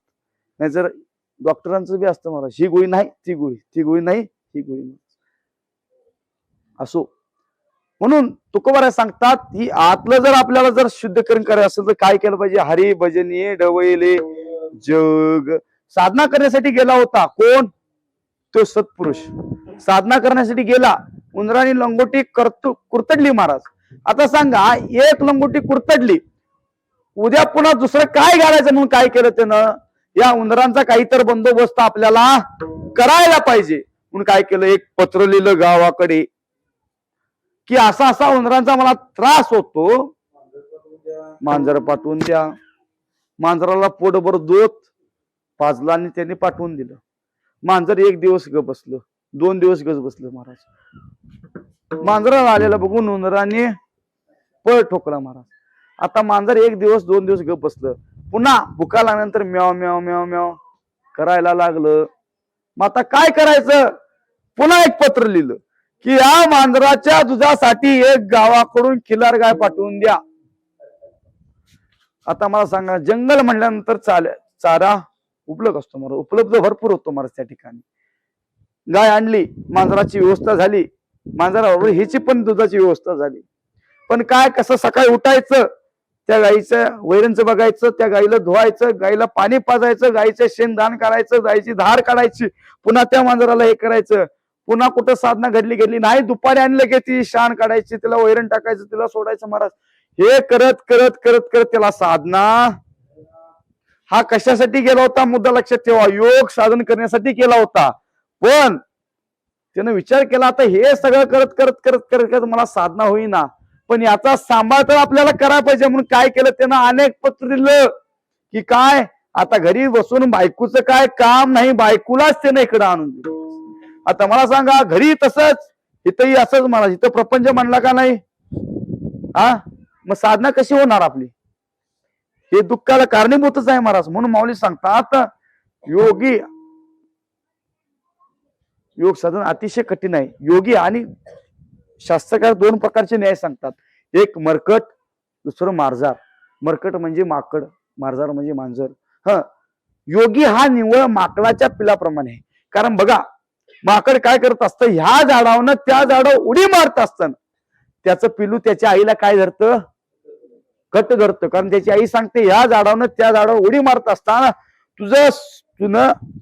नाही जर डॉक्टरांचं बी असतं महाराज, ही गोळी नाही ती गोळी, ती गोळी नाही ही गोळी असो. म्हणून तुकोबाराय सांगतात, ही आतलं जर आपल्याला जर शुद्धीकरण करायचं असेल तर काय केलं पाहिजे? हरी भजनीय डवळे जग. साधना करण्यासाठी गेला होता कोण? तो सत्पुरुष. साधना करण्यासाठी गेला, उंदराने लंगोटी कुरतडली महाराज. आता सांगा, एक लंगोटी कुरतडली, उद्या पुन्हा दुसरं काय घालायचं म्हणून काय केलं त्यानं? या उंदरांचा काहीतरी बंदोबस्त आपल्याला करायला पाहिजे म्हणून काय केलं? एक पत्र लिहिलं गावाकडे की असा असा उंदरांचा मला त्रास होतो, मांजर पाठवून द्या. मांजराला पोटभर दूध पाजलं आणि त्यांनी पाठवून दिलं. मांजर 1 दिवस ग बसलं, 2 दिवस गज बसलं महाराज. मांजराला आलेलं बघून उंदराने पळ ठोकला महाराज. आता मांजर 1 दिवस 2 दिवस गप बसलं, पुन्हा भुका लागल्यानंतर म्याव म्याव म्याव म्याव करायला लागलं. मग आता काय करायचं? पुन्हा एक पत्र लिहिलं की या मांजराच्या दुधासाठी एक गावाकडून खिलार गाय पाठवून द्या. आता मला सांगा, जंगल म्हणल्यानंतर चारा उपलब्ध असतो महाराज, उपलब्ध भरपूर होतो महाराज त्या ठिकाणी. गाय आणली, मांजराची व्यवस्था झाली, मांजराबरोबर हिची पण दुधाची व्यवस्था झाली. पण काय कसं सकाळी उठायचं, त्या गाईचं वैरणचं बघायचं, त्या गाईला धुवायचं, गाईला पाणी पाजायचं, गाईचं शेणदान काढायचं, गाईची धार काढायची, पुन्हा त्या मांजराला हे करायचं. पुन्हा कुठं साधना घडली नाही, दुपारी आणलं की ती शान काढायची, तिला वैरण टाकायचं, तिला सोडायचं महाराज. हे करत करत करत करत त्याला साधना. हा कशासाठी गेला होता? मुद्दा लक्षात ठेवा, योग साधन करण्यासाठी केला होता. पण त्यानं विचार केला, आता हे सगळं करत करत करत करत करत मला साधना होईना, पण याचा सांभाळ तर आपल्याला करायला पाहिजे. म्हणून काय केलं त्यानं? अनेक पत्र दिलं की काय आता घरी बसून बायकोचं काय काम नाही, बायकोलाच त्यानं इकडं आणून दिलं. आता मला सांगा, घरी तसंच, इथंही असंच मला, इथं प्रपंच म्हणला का नाही? मग साधना कशी होणार आपली? हे दुःखाला कारणीभूतच आहे महाराज. म्हणून माऊली सांगतात, योग साधन अतिशय कठीण आहे. योगी आणि शास्त्रकार 2 प्रकारचे न्याय सांगतात, एक मरकट, दुसरं मार्जार. मरकट म्हणजे माकड, मार्जार म्हणजे मांजर. योगी हा निव्वळ माकडाच्या पिलाप्रमाणे आहे. कारण बघा, माकड काय करत असतं? ह्या झाडावरनं त्या झाडावर उडी मारत असतं, त्याचं पिलू त्याच्या आईला काय धरतं? कट धरतं. कारण त्याची आई सांगते, ह्या झाडावरनं त्या झाडावर उडी मारत असताना तुझं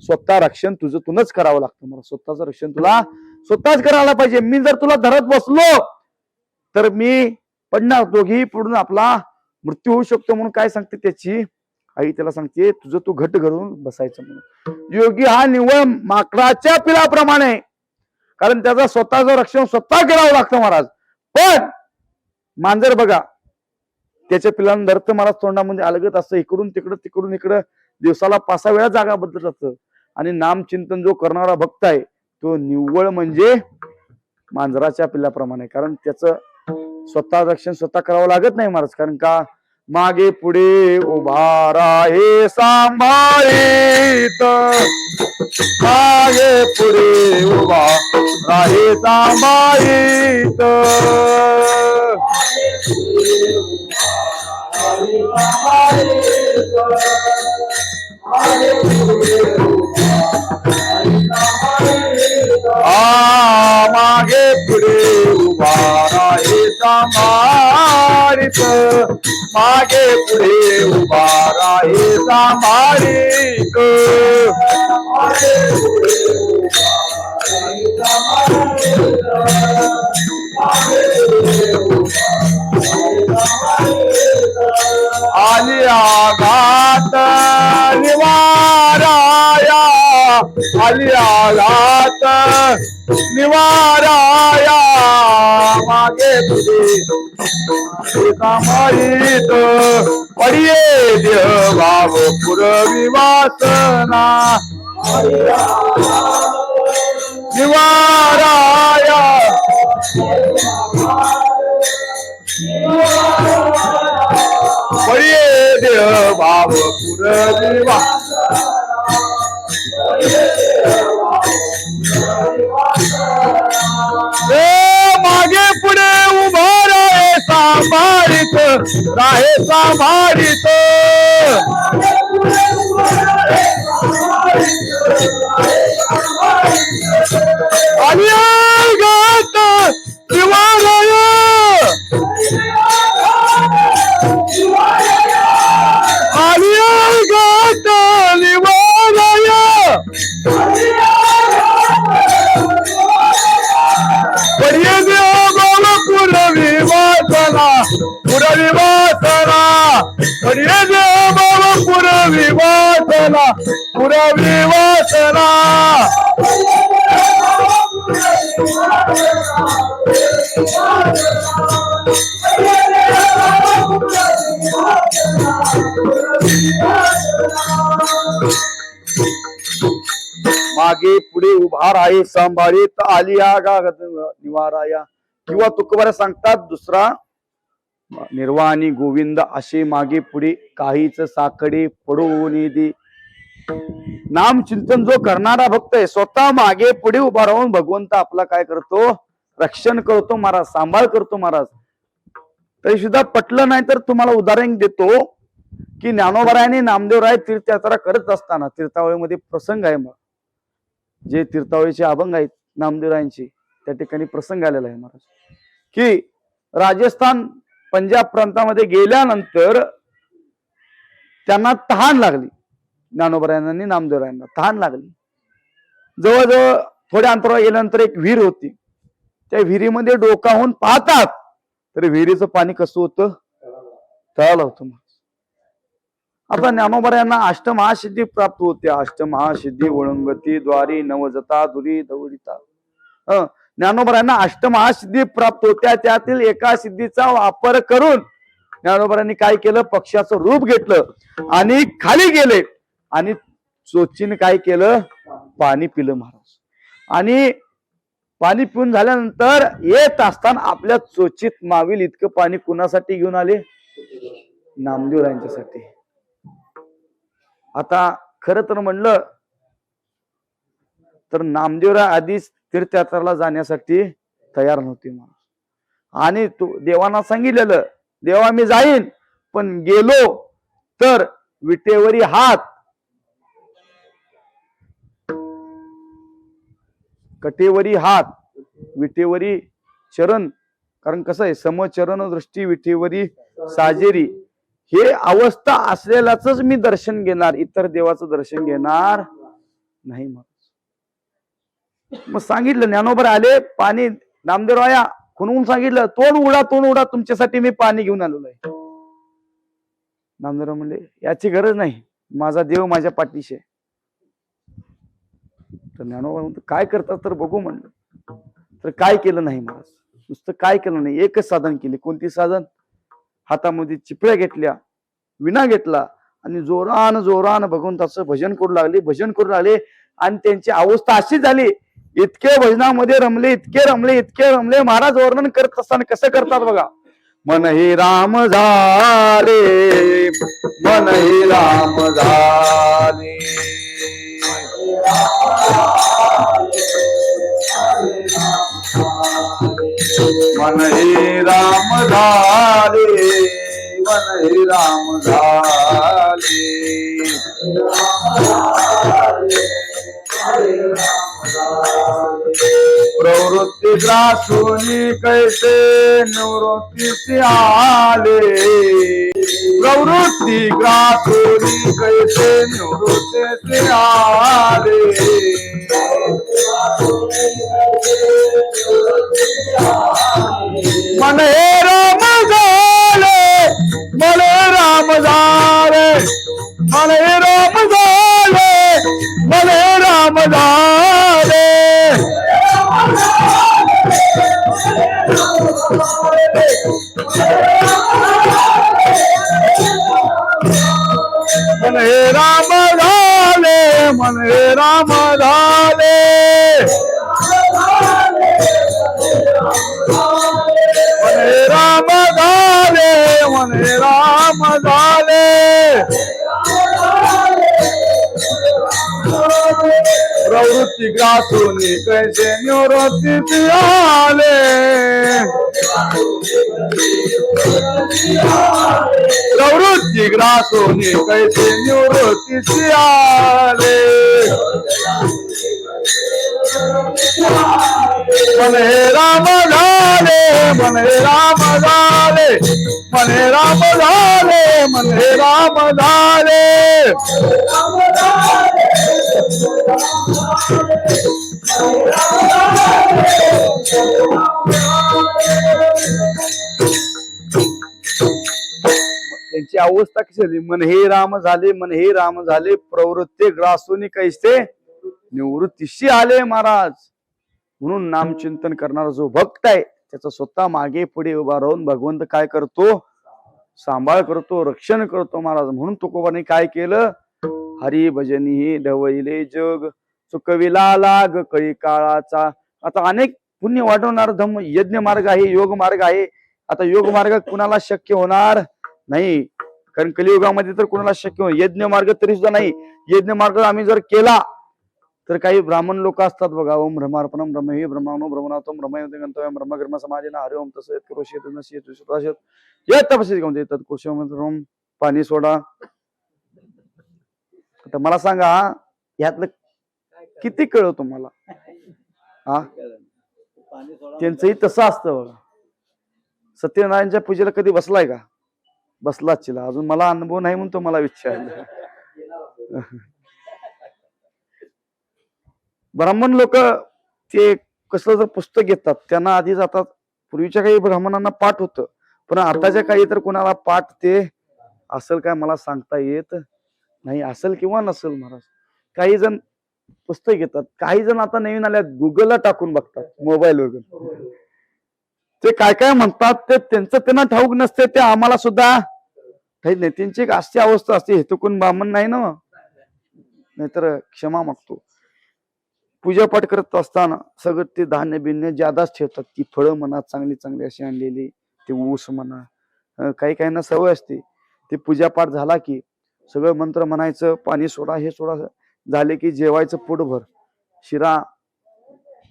स्वतः रक्षण तुझंच करावं लागतं. मला स्वतःचं रक्षण तुला स्वतःच करायला पाहिजे. मी जर तुला धरत बसलो तर मी पडणार, दोघेही पडून आपला मृत्यू होऊ शकतो. म्हणून काय सांगते त्याची आई? त्याला सांगते, तुझं तू घट्ट घालून बसायचं म्हणून. योगी हा निव्वळ माकडाच्या पिलाप्रमाणे, कारण त्याचा स्वतःचं रक्षण स्वतः करावं लागतं महाराज. पण मांजर बघा, त्याच्या पिलांना धरतं महाराज, तोंडामध्ये अलगत असतं, इकडून तिकडं तिकडून इकडं, दिवसाला 5-6 वेळा जागा बदलत असतं. आणि नामचिंतन जो करणारा भक्त आहे तो निव्वळ म्हणजे मांजराच्या पिल्लाप्रमाणे, कारण त्याचं स्वतः रक्षण स्वतः करावं लागत नाही महाराज. कारण का? मागे पुढे उभा राहे सांभाळीत, मागे पुढे उभा राहे सांभाळीत, मागे पुढे उभा राहे सांभाळीत, मागे पुढे उभा राहे सांभाळीत, मागे पुढे उभा राहे सांभाळीत, आली आघात निवाराया मागे पुढे कामाईत पडिये देह भाव पुरवी वासना निवाराया पडिये देह भाव पुरवी वासना मागे पुढे उभा राहे सांभाळीत राहे सांभाळीत आणि गात शिवालय आणि गात निवालय पडिये देव पुरवी वासना पुरवी वासना पडिये देव पुरवी वासना पुरवी वासना मागे पुढे उभा राही सांभाळीत आली आघात निवाराया किंवा तुकोबारा सांगतात दुसरा निर्वाणी गोविंद असे मागे पुढे काहीच साकडे पडून दे. नाम चिंतन जो करणारा भक्त आहे स्वतः मागे पुढे उभा राहून भगवंत आपला काय करतो रक्षण करतो महाराज सांभाळ करतो महाराज. तरी सुद्धा पटलं नाही तर तुम्हाला उदाहरण देतो की ज्ञानोबारायाने नामदेवराय तीर्थयात्रा करत असताना तीर्थावळीमध्ये प्रसंग आहे मग जे तीर्थावळीचे अभंग आहेत नामदेवरायांचे त्या ठिकाणी प्रसंग आलेला आहे महाराज की राजस्थान पंजाब प्रांतामध्ये गेल्यानंतर त्यांना तहान लागली. ज्ञानोबारायांना आणि नामदेवरायांना तहान लागली. जवळजवळ थोड्या अंतरावर गेल्यानंतर एक विहीर होती. त्या विहिरीमध्ये डोकावून पाहतात तर विहिरीचं पाणी कसं होतं तळालं होतं. आता ज्ञानोबारायांना अष्टमहासिद्धी प्राप्त होते. अष्टमहासिद्धी ओळंगती द्वारी नवजता दुरी दौडिता. ज्ञानोबारायांना अष्टमहासिद्धी प्राप्त होत्या. त्यातील एका सिद्धीचा वापर करून ज्ञानोबारायांनी काय केलं पक्ष्याचं रूप घेतलं आणि खाली गेले आणि चोचीने काय केलं पाणी पिलं महाराज. आणि पाणी पिऊन झाल्यानंतर येत असताना आपल्या चोचीत मावेल इतकं पाणी कुणासाठी घेऊन आले नामदेवरायांच्यासाठी. आता खरं तर म्हणलं तर नामदेवराय आधीच तीर्थयात्रेला जाण्यासाठी तयार नव्हते महाराज. आणि देवांना सांगितलेलं देवा मी जाईन पण गेलो तर विटेवरी हात कटेवरी हात विटेवरी चरण. कारण कसं आहे समचरण दृष्टी विटेवरी साजेरी हे अवस्था असलेल्याच मी दर्शन घेणार इतर देवाचं दर्शन घेणार नाही. मग सांगितलं ज्ञानोबा आले पाणी नामदेवराया खुणवून सांगितलं तोंड उडा तुमच्यासाठी मी पाणी घेऊन आलेलो आहे. नामदेवराव म्हणले याची गरज नाही माझा देव माझ्या पाठीशी. तर ज्ञानोबा म्हणतो काय करतात तर बघू म्हणलं. तर काय केलं नाही महाराज नुसतं काय केलं नाही एकच साधन केले. कोणती साधन हातामध्ये चिपळ्या घेतल्या विणा घेतला आणि जोरान भगवंताचं भजन करू लागले आणि त्यांची अवस्था अशी झाली इतके भजनामध्ये रमले इतके रमले महाराज वर्णन करत असताना कसं करतात बघा. मन हे राम झाले मन हे राम झाले मन हे राम झाले मन हे राम झाले प्रवृत्ती ग्रासूनी कैसे निवृत्ती आले प्रवृत्ती ग्रासूनी कैसे निवृत्ती आले मन हे राम झाले मन हे राम झाले मन हे राम झाले मन हे राम मन हे राम झाले, मन हे राम झाले, मन हे राम झाले, मन हे राम झाले, प्रवृत्ती ग्रासून कैसे निवृत्ती आले, प्रवृत्ती ग्रासून कैसे निवृत्ती आले, मन हे राम झाले, मन हे राम झाले, मन हे राम झाले, मन हे राम झाले, त्यांची अवस्था कशी झाली? मन हे राम झाले, मन हे राम झाले, प्रवृत्ती ग्रासून कैसे निवृत्तीशी आले महाराज. म्हणून नामचिंतन करणारा जो भक्त आहे त्याचा स्वतः मागे पुढे उभा राहून भगवंत काय करतो? सांभाळ करतो, रक्षण करतो महाराज. म्हणून तुकोबाने काय केलं? हरी भजनी ढवळिले जग, चुकविला लाग कळी काळाचा. आता अनेक पुण्य वाढवणार धम्म यज्ञ मार्ग आहे, योग मार्ग आहे. आता योग मार्ग कुणाला शक्य होणार नाही, कारण कलियुगामध्ये तर कुणाला शक्य होईल यज्ञ मार्ग तरी सुद्धा नाही. यज्ञ मार्ग आम्ही जर केला तर काही ब्राह्मण लोक असतात बघा, ओम ब्रह्मार्पणम ब्रह्मही ब्रह्मानो ब्रह्मनाथम ब्रह्मयंतम ब्रह्मकर्म समाजेन हरि ओम तसे करोशेत नशेत या तपस्या घेऊन देतात कोशम पाणी सोडा. आता मला सांगा यातलं किती कळलं तुम्हाला? हा, त्यांचंही तसं असतं बघा. सत्यनारायणच्या पूजेला कधी बसलाय का? बसलाच चिला. अजून मला अनुभव नाही म्हणून तो मला विचारला. ब्राह्मण लोक ते कसलं जर पुस्तक घेतात त्यांना आधी जातात. पूर्वीच्या काही ब्राह्मणांना पाठ होतं, पण आताच्या काही तर कोणाला पाठ ते असेल काय मला सांगता येत नाही. असेल किंवा नसेल महाराज. काही जण पुस्तक घेतात, काही जण आता नवीन आल्यात गुगलला टाकून बघतात मोबाईल वगैरे. ते काय काय म्हणतात ते त्यांचं त्यांना ठाऊक नसते, ते आम्हाला सुद्धा काही नाही. त्यांची एक अशी अवस्था असते, हे तर कोण ब्राह्मण नाही ना, नाहीतर क्षमा मागतो. पूजा पाठ करत असताना सगळं ते धान्य बिन्य ज्यादाच ठेवतात. ती फळं म्हणा चांगली चांगली अशी आणलेली, ते ऊस म्हणा, काही काहींना सवय असते. ते पूजा पाठ झाला की सगळं मंत्र म्हणायचं, पाणी सोडा हे सोडा झाले की जेवायचं पोटभर, शिरा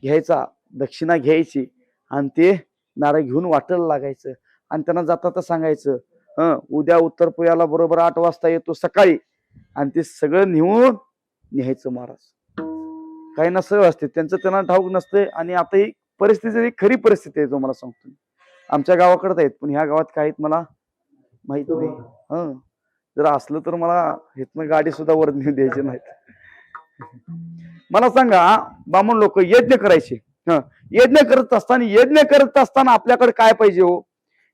घ्यायचा, दक्षिणा घ्यायची आणि ते नारळ घेऊन वाटायला लागायचं. आणि त्यांना जाता सांगायचं उद्या उत्तर पुयाला बरोबर 8 वाजता येतो सकाळी, आणि ते सगळं नेऊन न्यायचं महाराज. काही ना सवय असते, त्यांचं त्यांना ठाऊक नसते. आणि आता ही परिस्थिती खरी परिस्थिती आहे, तुम्हाला सांगतो. आमच्या गावाकडे आहेत, पण ह्या गावात काही मला माहित नाही. जर असलं तर मला इथनं गाडी सुद्धा वर नेऊन द्यायची नाहीत. मला सांगा, ब्राह्मण लोक यज्ञ करायचे. यज्ञ करत असताना आपल्याकडे काय पाहिजे हो?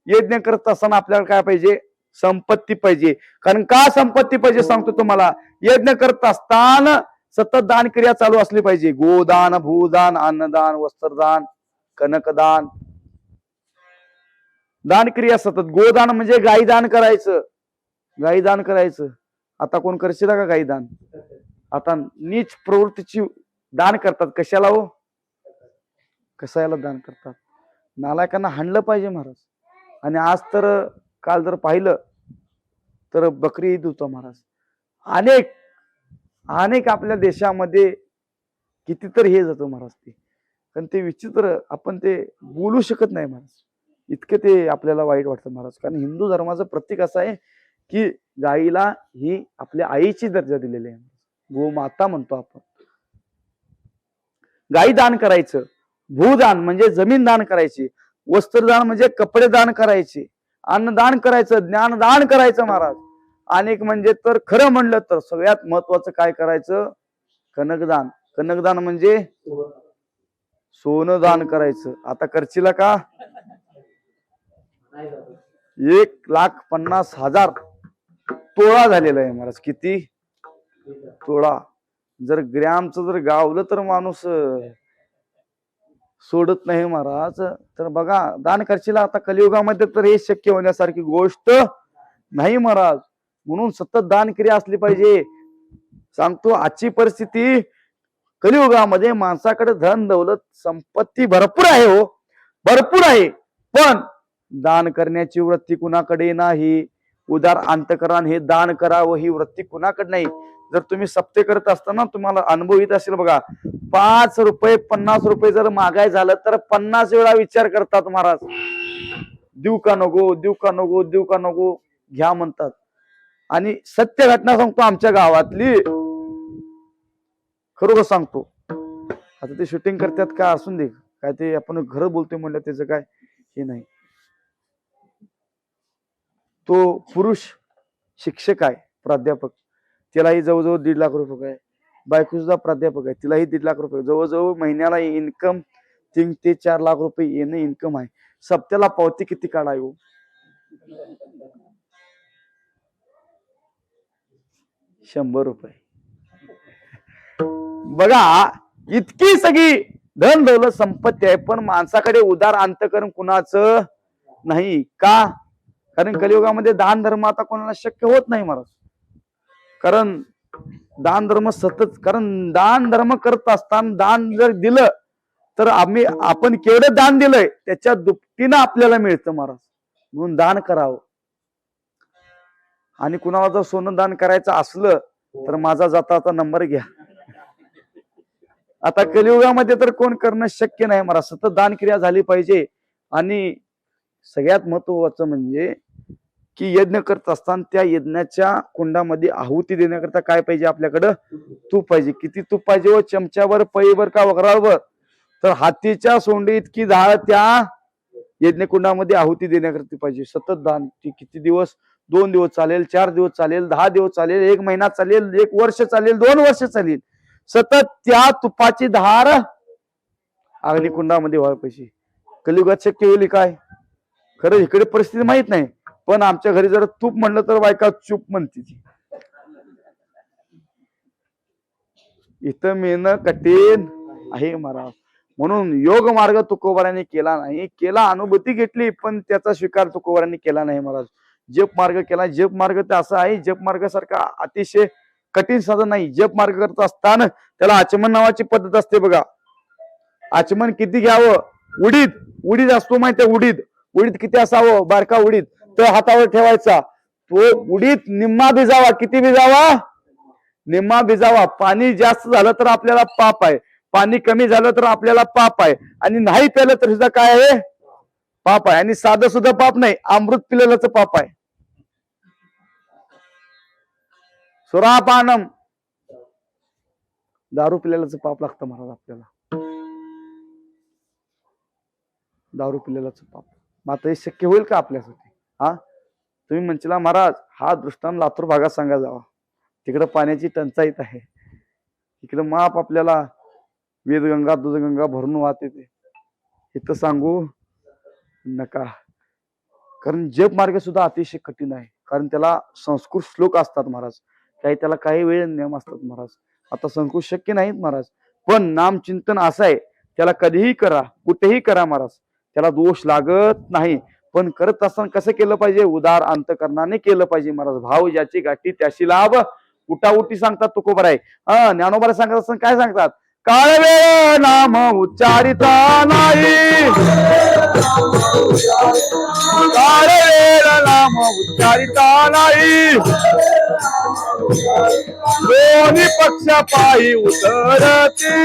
यज्ञ करत असताना आपल्याकडे काय पाहिजे? संपत्ती पाहिजे. कारण का संपत्ती पाहिजे सांगतो तुम्हाला. यज्ञ करत असताना सतत दान क्रिया चालू असली पाहिजे. गोदान, भूदान, अन्नदान, वस्त्रदान, कनकदान, दान क्रिया सतत. गोदान म्हणजे गाई दान करायचं, गाई दान करायचं. आता कोण करशील का गाई दान? आता नीच प्रवृत्तीची दान करतात. कशाला हो? कशाला दान करतात? नालायकांना हाणलं पाहिजे महाराज. आणि आज तर काल जर पाहिलं तर बकरी ईद होतं महाराज. अनेक आपल्या देशामध्ये कितीतरी हे जातं महाराज. ते पण ते विचित्र, आपण ते बोलू शकत नाही महाराज. इतके ते आपल्याला वाईट वाटतं महाराज. कारण हिंदू धर्माचं प्रतीक असं आहे की गाईला ही आपल्या आईची दर्जा दिलेली आहे. गोमाता म्हणतो आपण. गाई दान करायचं, भूदान म्हणजे जमीन दान करायची, वस्त्रदान म्हणजे कपडे दान करायचे, अन्नदान करायचं, ज्ञानदान करायचं महाराज. अनेक म्हणजे तर खरं म्हणलं तर सगळ्यात महत्वाचं काय करायचं? कनकदान. कनकदान म्हणजे सोनं दान करायचं. आता करशील का? 1,50,000 तोळा झालेला आहे महाराज. किती तोळा? जर ग्रॅमचं जर गावलं तर माणूस सोडत नाही महाराज. तर बघा, दान करशील आता कलियुगामध्ये तर हे शक्य होण्यासारखी गोष्ट नाही महाराज. म्हणून सतत दान क्रिया असली पाहिजे. सांगतो आजची परिस्थिती कलियुगामध्ये माणसाकडे धन दौलत संपत्ती भरपूर आहे हो, भरपूर आहे, पण दान करण्याची वृत्ती कुणाकडे नाही. उदार अंतकरण हे दान करावं ही वृत्ती कुणाकडे नाही. जर तुम्ही सप्ते करत असताना तुम्हाला अनुभव येत असेल बघा, 5 रुपये 50 रुपये जर मागाय झालं तर 50 वेळा विचार करतात महाराज, देऊ का नको, देऊ का नको, देऊ का नको, घ्या म्हणतात. आणि सत्य घटना सांगतो आमच्या गावातली, खरोखर सांगतो. आता ते शूटिंग करतात का असून दे, काय ते आपण घर बोलतोय म्हणलं त्याचं काय हे नाही. तो पुरुष शिक्षक आहे, प्राध्यापक, त्यालाही जवळजवळ 1.5 लाख रुपये आहे. बायको सुद्धा प्राध्यापक आहे, तिलाही 1.5 लाख रुपये, जवळजवळ महिन्याला इन्कम 3 ते 4 लाख रुपये येणं इन्कम आहे. सप्त्याला पावती किती काढावी हो? 100 रुपये. बघा इतकी सगळी धन दौलत संपत्ती आहे, पण माणसाकडे उदार अंतकरण कुणाचं नाही. का? कारण कलियुगामध्ये दान धर्म आता कोणाला शक्य होत नाही महाराज. कारण दान धर्म सतत, कारण दान धर्म करत असताना दान जर दिलं तर आपण केवढं दान दिलंय त्याच्या दुपटीनं आपल्याला मिळतं महाराज. म्हणून दान करावं. आणि कुणाला जर सोनं दान करायचं असलं तर माझा जाता नंबर घ्या. आता कलियुगामध्ये तर कोण करणं शक्य नाही महाराज. सतत दान क्रिया झाली पाहिजे. आणि सगळ्यात महत्वाचं म्हणजे की यज्ञ करत असताना त्या यज्ञाच्या कुंडामध्ये आहुती देण्याकरता काय पाहिजे आपल्याकडं? तूप पाहिजे. किती तूप पाहिजे व? चमच्यावर, पळीवर का वगरावर? तर हातीच्या सोंडी इतकी डाळ त्या यज्ञकुंडामध्ये आहुती देण्याकरता पाहिजे. सतत दान. किती दिवस? 2 दिवस चालेल, 4 दिवस चालेल, 10 दिवस चालेल, 1 महिना चालेल, 1 वर्ष चालेल, 2 वर्ष चालेल. सतत त्या तुपाची धार अग्निकुंडामध्ये व्हायला पाहिजे. कलियुगात शक्य होईल काय? खरं इकडे परिस्थिती माहित नाही, पण आमच्या घरी जर तूप म्हणलं तर बायका चूप म्हणते. इथं मिळणं कठीण आहे महाराज. म्हणून योग मार्ग तुकोबारांनी केला नाही. केला, अनुभूती घेतली, पण त्याचा स्वीकार तुकोबारांनी केला नाही महाराज. जप मार्ग केला. जप मार्ग तर असा आहे, जप मार्ग सारखा अतिशय कठीण साधन नाही. जप मार्ग करत असताना त्याला आचमन नावाची पद्धत असते बघा. आचमन किती घ्यावं? उडीद असतो माहितीये, उडीद किती असावं? बारका उडीद तो हातावर ठेवायचा. तो उडीद निम्मा भिजावा. किती भिजावा? निम्मा भिजावा. पाणी जास्त झालं तर आपल्याला पाप आहे, पाणी कमी झालं तर आपल्याला पाप आहे, आणि नाही प्यालं तर सुद्धा काय आहे? पाप आहे. आणि साधं सुद्धा पाप नाही, अमृत पिलेल्याच पाप आहे. सुरापानम, दारू पिलेल्याच पाप लागतं महाराज आपल्याला. दारू पिलेल्याच पाप. मात्र हे शक्य होईल का आपल्यासाठी? हा, तुम्ही म्हणशीला महाराज हा दृष्टांत लातूर भागात सांगा जावा, तिकडे पाण्याची टंचाईत आहे, इकडे माप आपल्याला वेदगंगा दूधगंगा भरून वाहते. ते इथं सांगू नका. कारण जप मार्ग सुद्धा अतिशय कठीण आहे. कारण त्याला संस्कृत श्लोक असतात महाराज, त्याला काही वेळ नियम असतात महाराज. आता संस्कृत शक्य नाहीत महाराज, पण नामचिंतन असं आहे, त्याला कधीही करा, कुठेही करा महाराज, त्याला दोष लागत नाही. पण करत असताना कसं केलं पाहिजे? उदार अंतकरणाने केलं पाहिजे महाराज. भाव ज्याची गाठी त्याशी लाभ. उठाउठी सांगतात तुकोबाराय. ज्ञानोबाला सांगत असताना काय सांगतात? काळ वेळ नाम उच्चारिता नाही, काळ वेळ नाम उच्चारिता नाही, दोन्ही पक्ष पायी उतरती,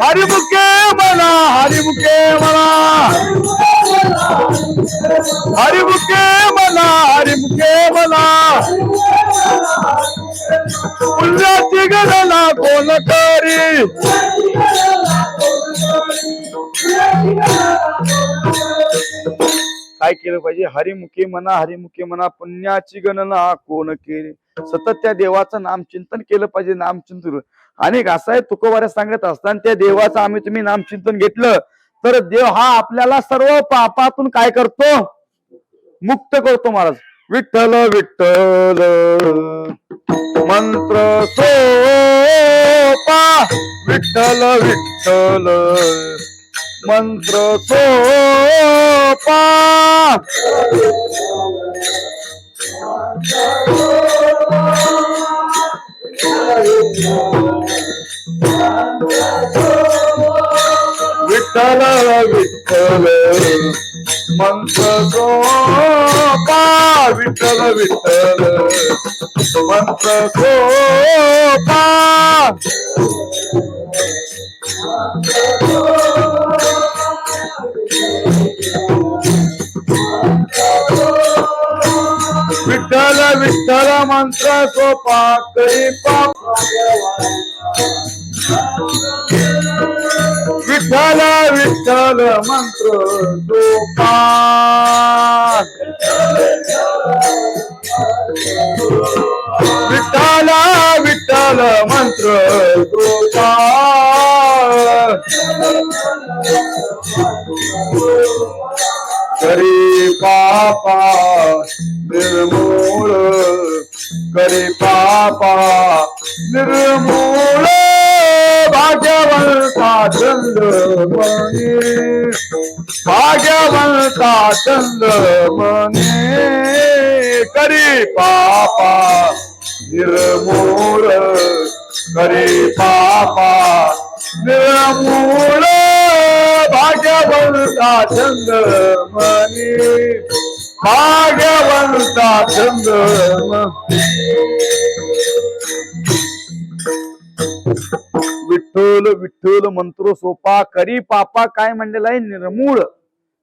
हरिमुखे म्हणा, हरिमुखे म्हणा, हरिमुखे म्हणा, हरिमुखे म्हणा, पुण्याची गणना कोण करी, काय केलं पाहिजे? हरिमुखे म्हणा, हरिमुखे म्हणा, पुण्याची गणना कोण केली. सतत त्या देवाचं नामचिंतन केलं पाहिजे. नामचिंतन अनेक असं आहे, तुकोबाऱ्या सांगत असताना त्या देवाचं आम्ही तुम्ही नामचिंतन घेतलं तर देव हा आपल्याला सर्व पापातून काय करतो? मुक्त करतो महाराज. विठ्ठल विठ्ठल मंत्र सोपा, विठ्ठल विठ्ठल मंत्र सोपा विठ्ठल विठ्ठल मंत्र सोपा विठ्ठल विठ्ठल मंत्र सोपा विठ्ठल विठ्ठल मंत्र सोपा करी पाप विठ्ठल विठ्ठल मंत्र सोपा विठ्ठल विठ्ठल मंत्र सोपा करी पापा निर्मूळ करी पापा निर्मूळ भाग्यवंता चंद्रमणी भाग्यवंता चंद्रमणी करी पापा निर्मूळ करी पापा निर्मूळ भाग्यवंता चंद्रमणी भाग्यवंता चंद्रमणी विठ्ठल विठ्ठल मंत्र सोपा करी पापा काय म्हणलेलं आहे निर्मूळ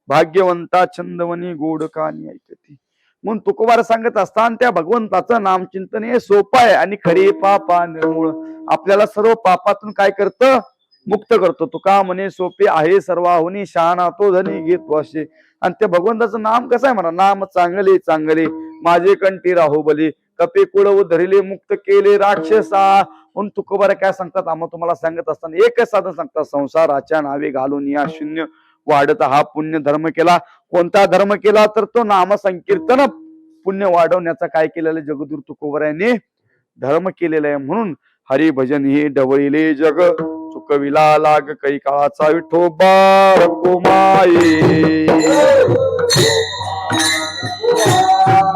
भाग्यवंता चंदवनी गोड कहाणी ऐकती म्हणून तुकोबार सांगत असताना त्या भगवंताचं नामचिंतन हे सोपं आहे आणि खरी पापा निर्मूळ आपल्याला सर्व पापातून काय करतं मुक्त करतो तुका म्हणे सोपे आहे सर्वाहुनी शहाणा तो धनी घेतो असे आणि त्या भगवंताचं नाम कसं आहे म्हणा नाम चांगले चांगले माझे कंठी राहो बली कपे कुळ धरिले मुक्त केले राक्षसा म्हणून तुकोबार काय सांगतात आम्हाला तुम्हाला सांगत असताना एकच साधन सांगतात संसाराच्या नावे घालून या शून्य वाढत हा पुण्य धर्म केला कोणता धर्म केला तर तो नाम संकीर्तन पुण्य वाढवण्याचा काय केलेलं जगदूर तुकोबाराने धर्म केलेला आहे म्हणून हरिभजन हे डवळीले जग चुकविला लाग काही काळाचा विठोबा रकुमाई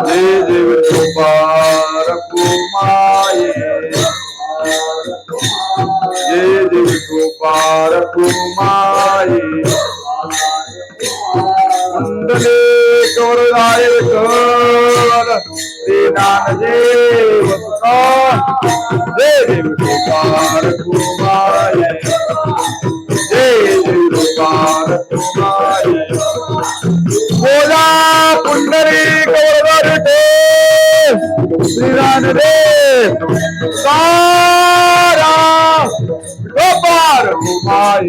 जय जय विठोबा रकुमाई जय जय विठोबा रकुमाई मंडले कवरदाय विठ्ठल श्री ज्ञानदेव जय जय विठोबा रकुमाई जय जय विठोबा रकुमाई बोला पुंडरी कवरदाय विठ्ठल श्री ज्ञानदेव सारा गोपाल घुमाए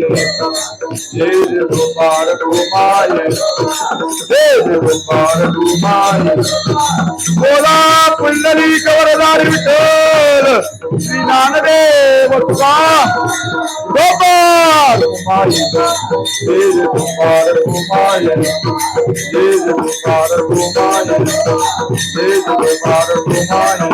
जय जय गोपाल घुमाए जय जय गोपाल घुमाए बोला पुंडली कवरदार विठ्ठल श्री ज्ञानदेव तुका गोपाल घुमाए जय जय गोपाल घुमाए जय जय गोपाल घुमाए जय जय गोपाल घुमाए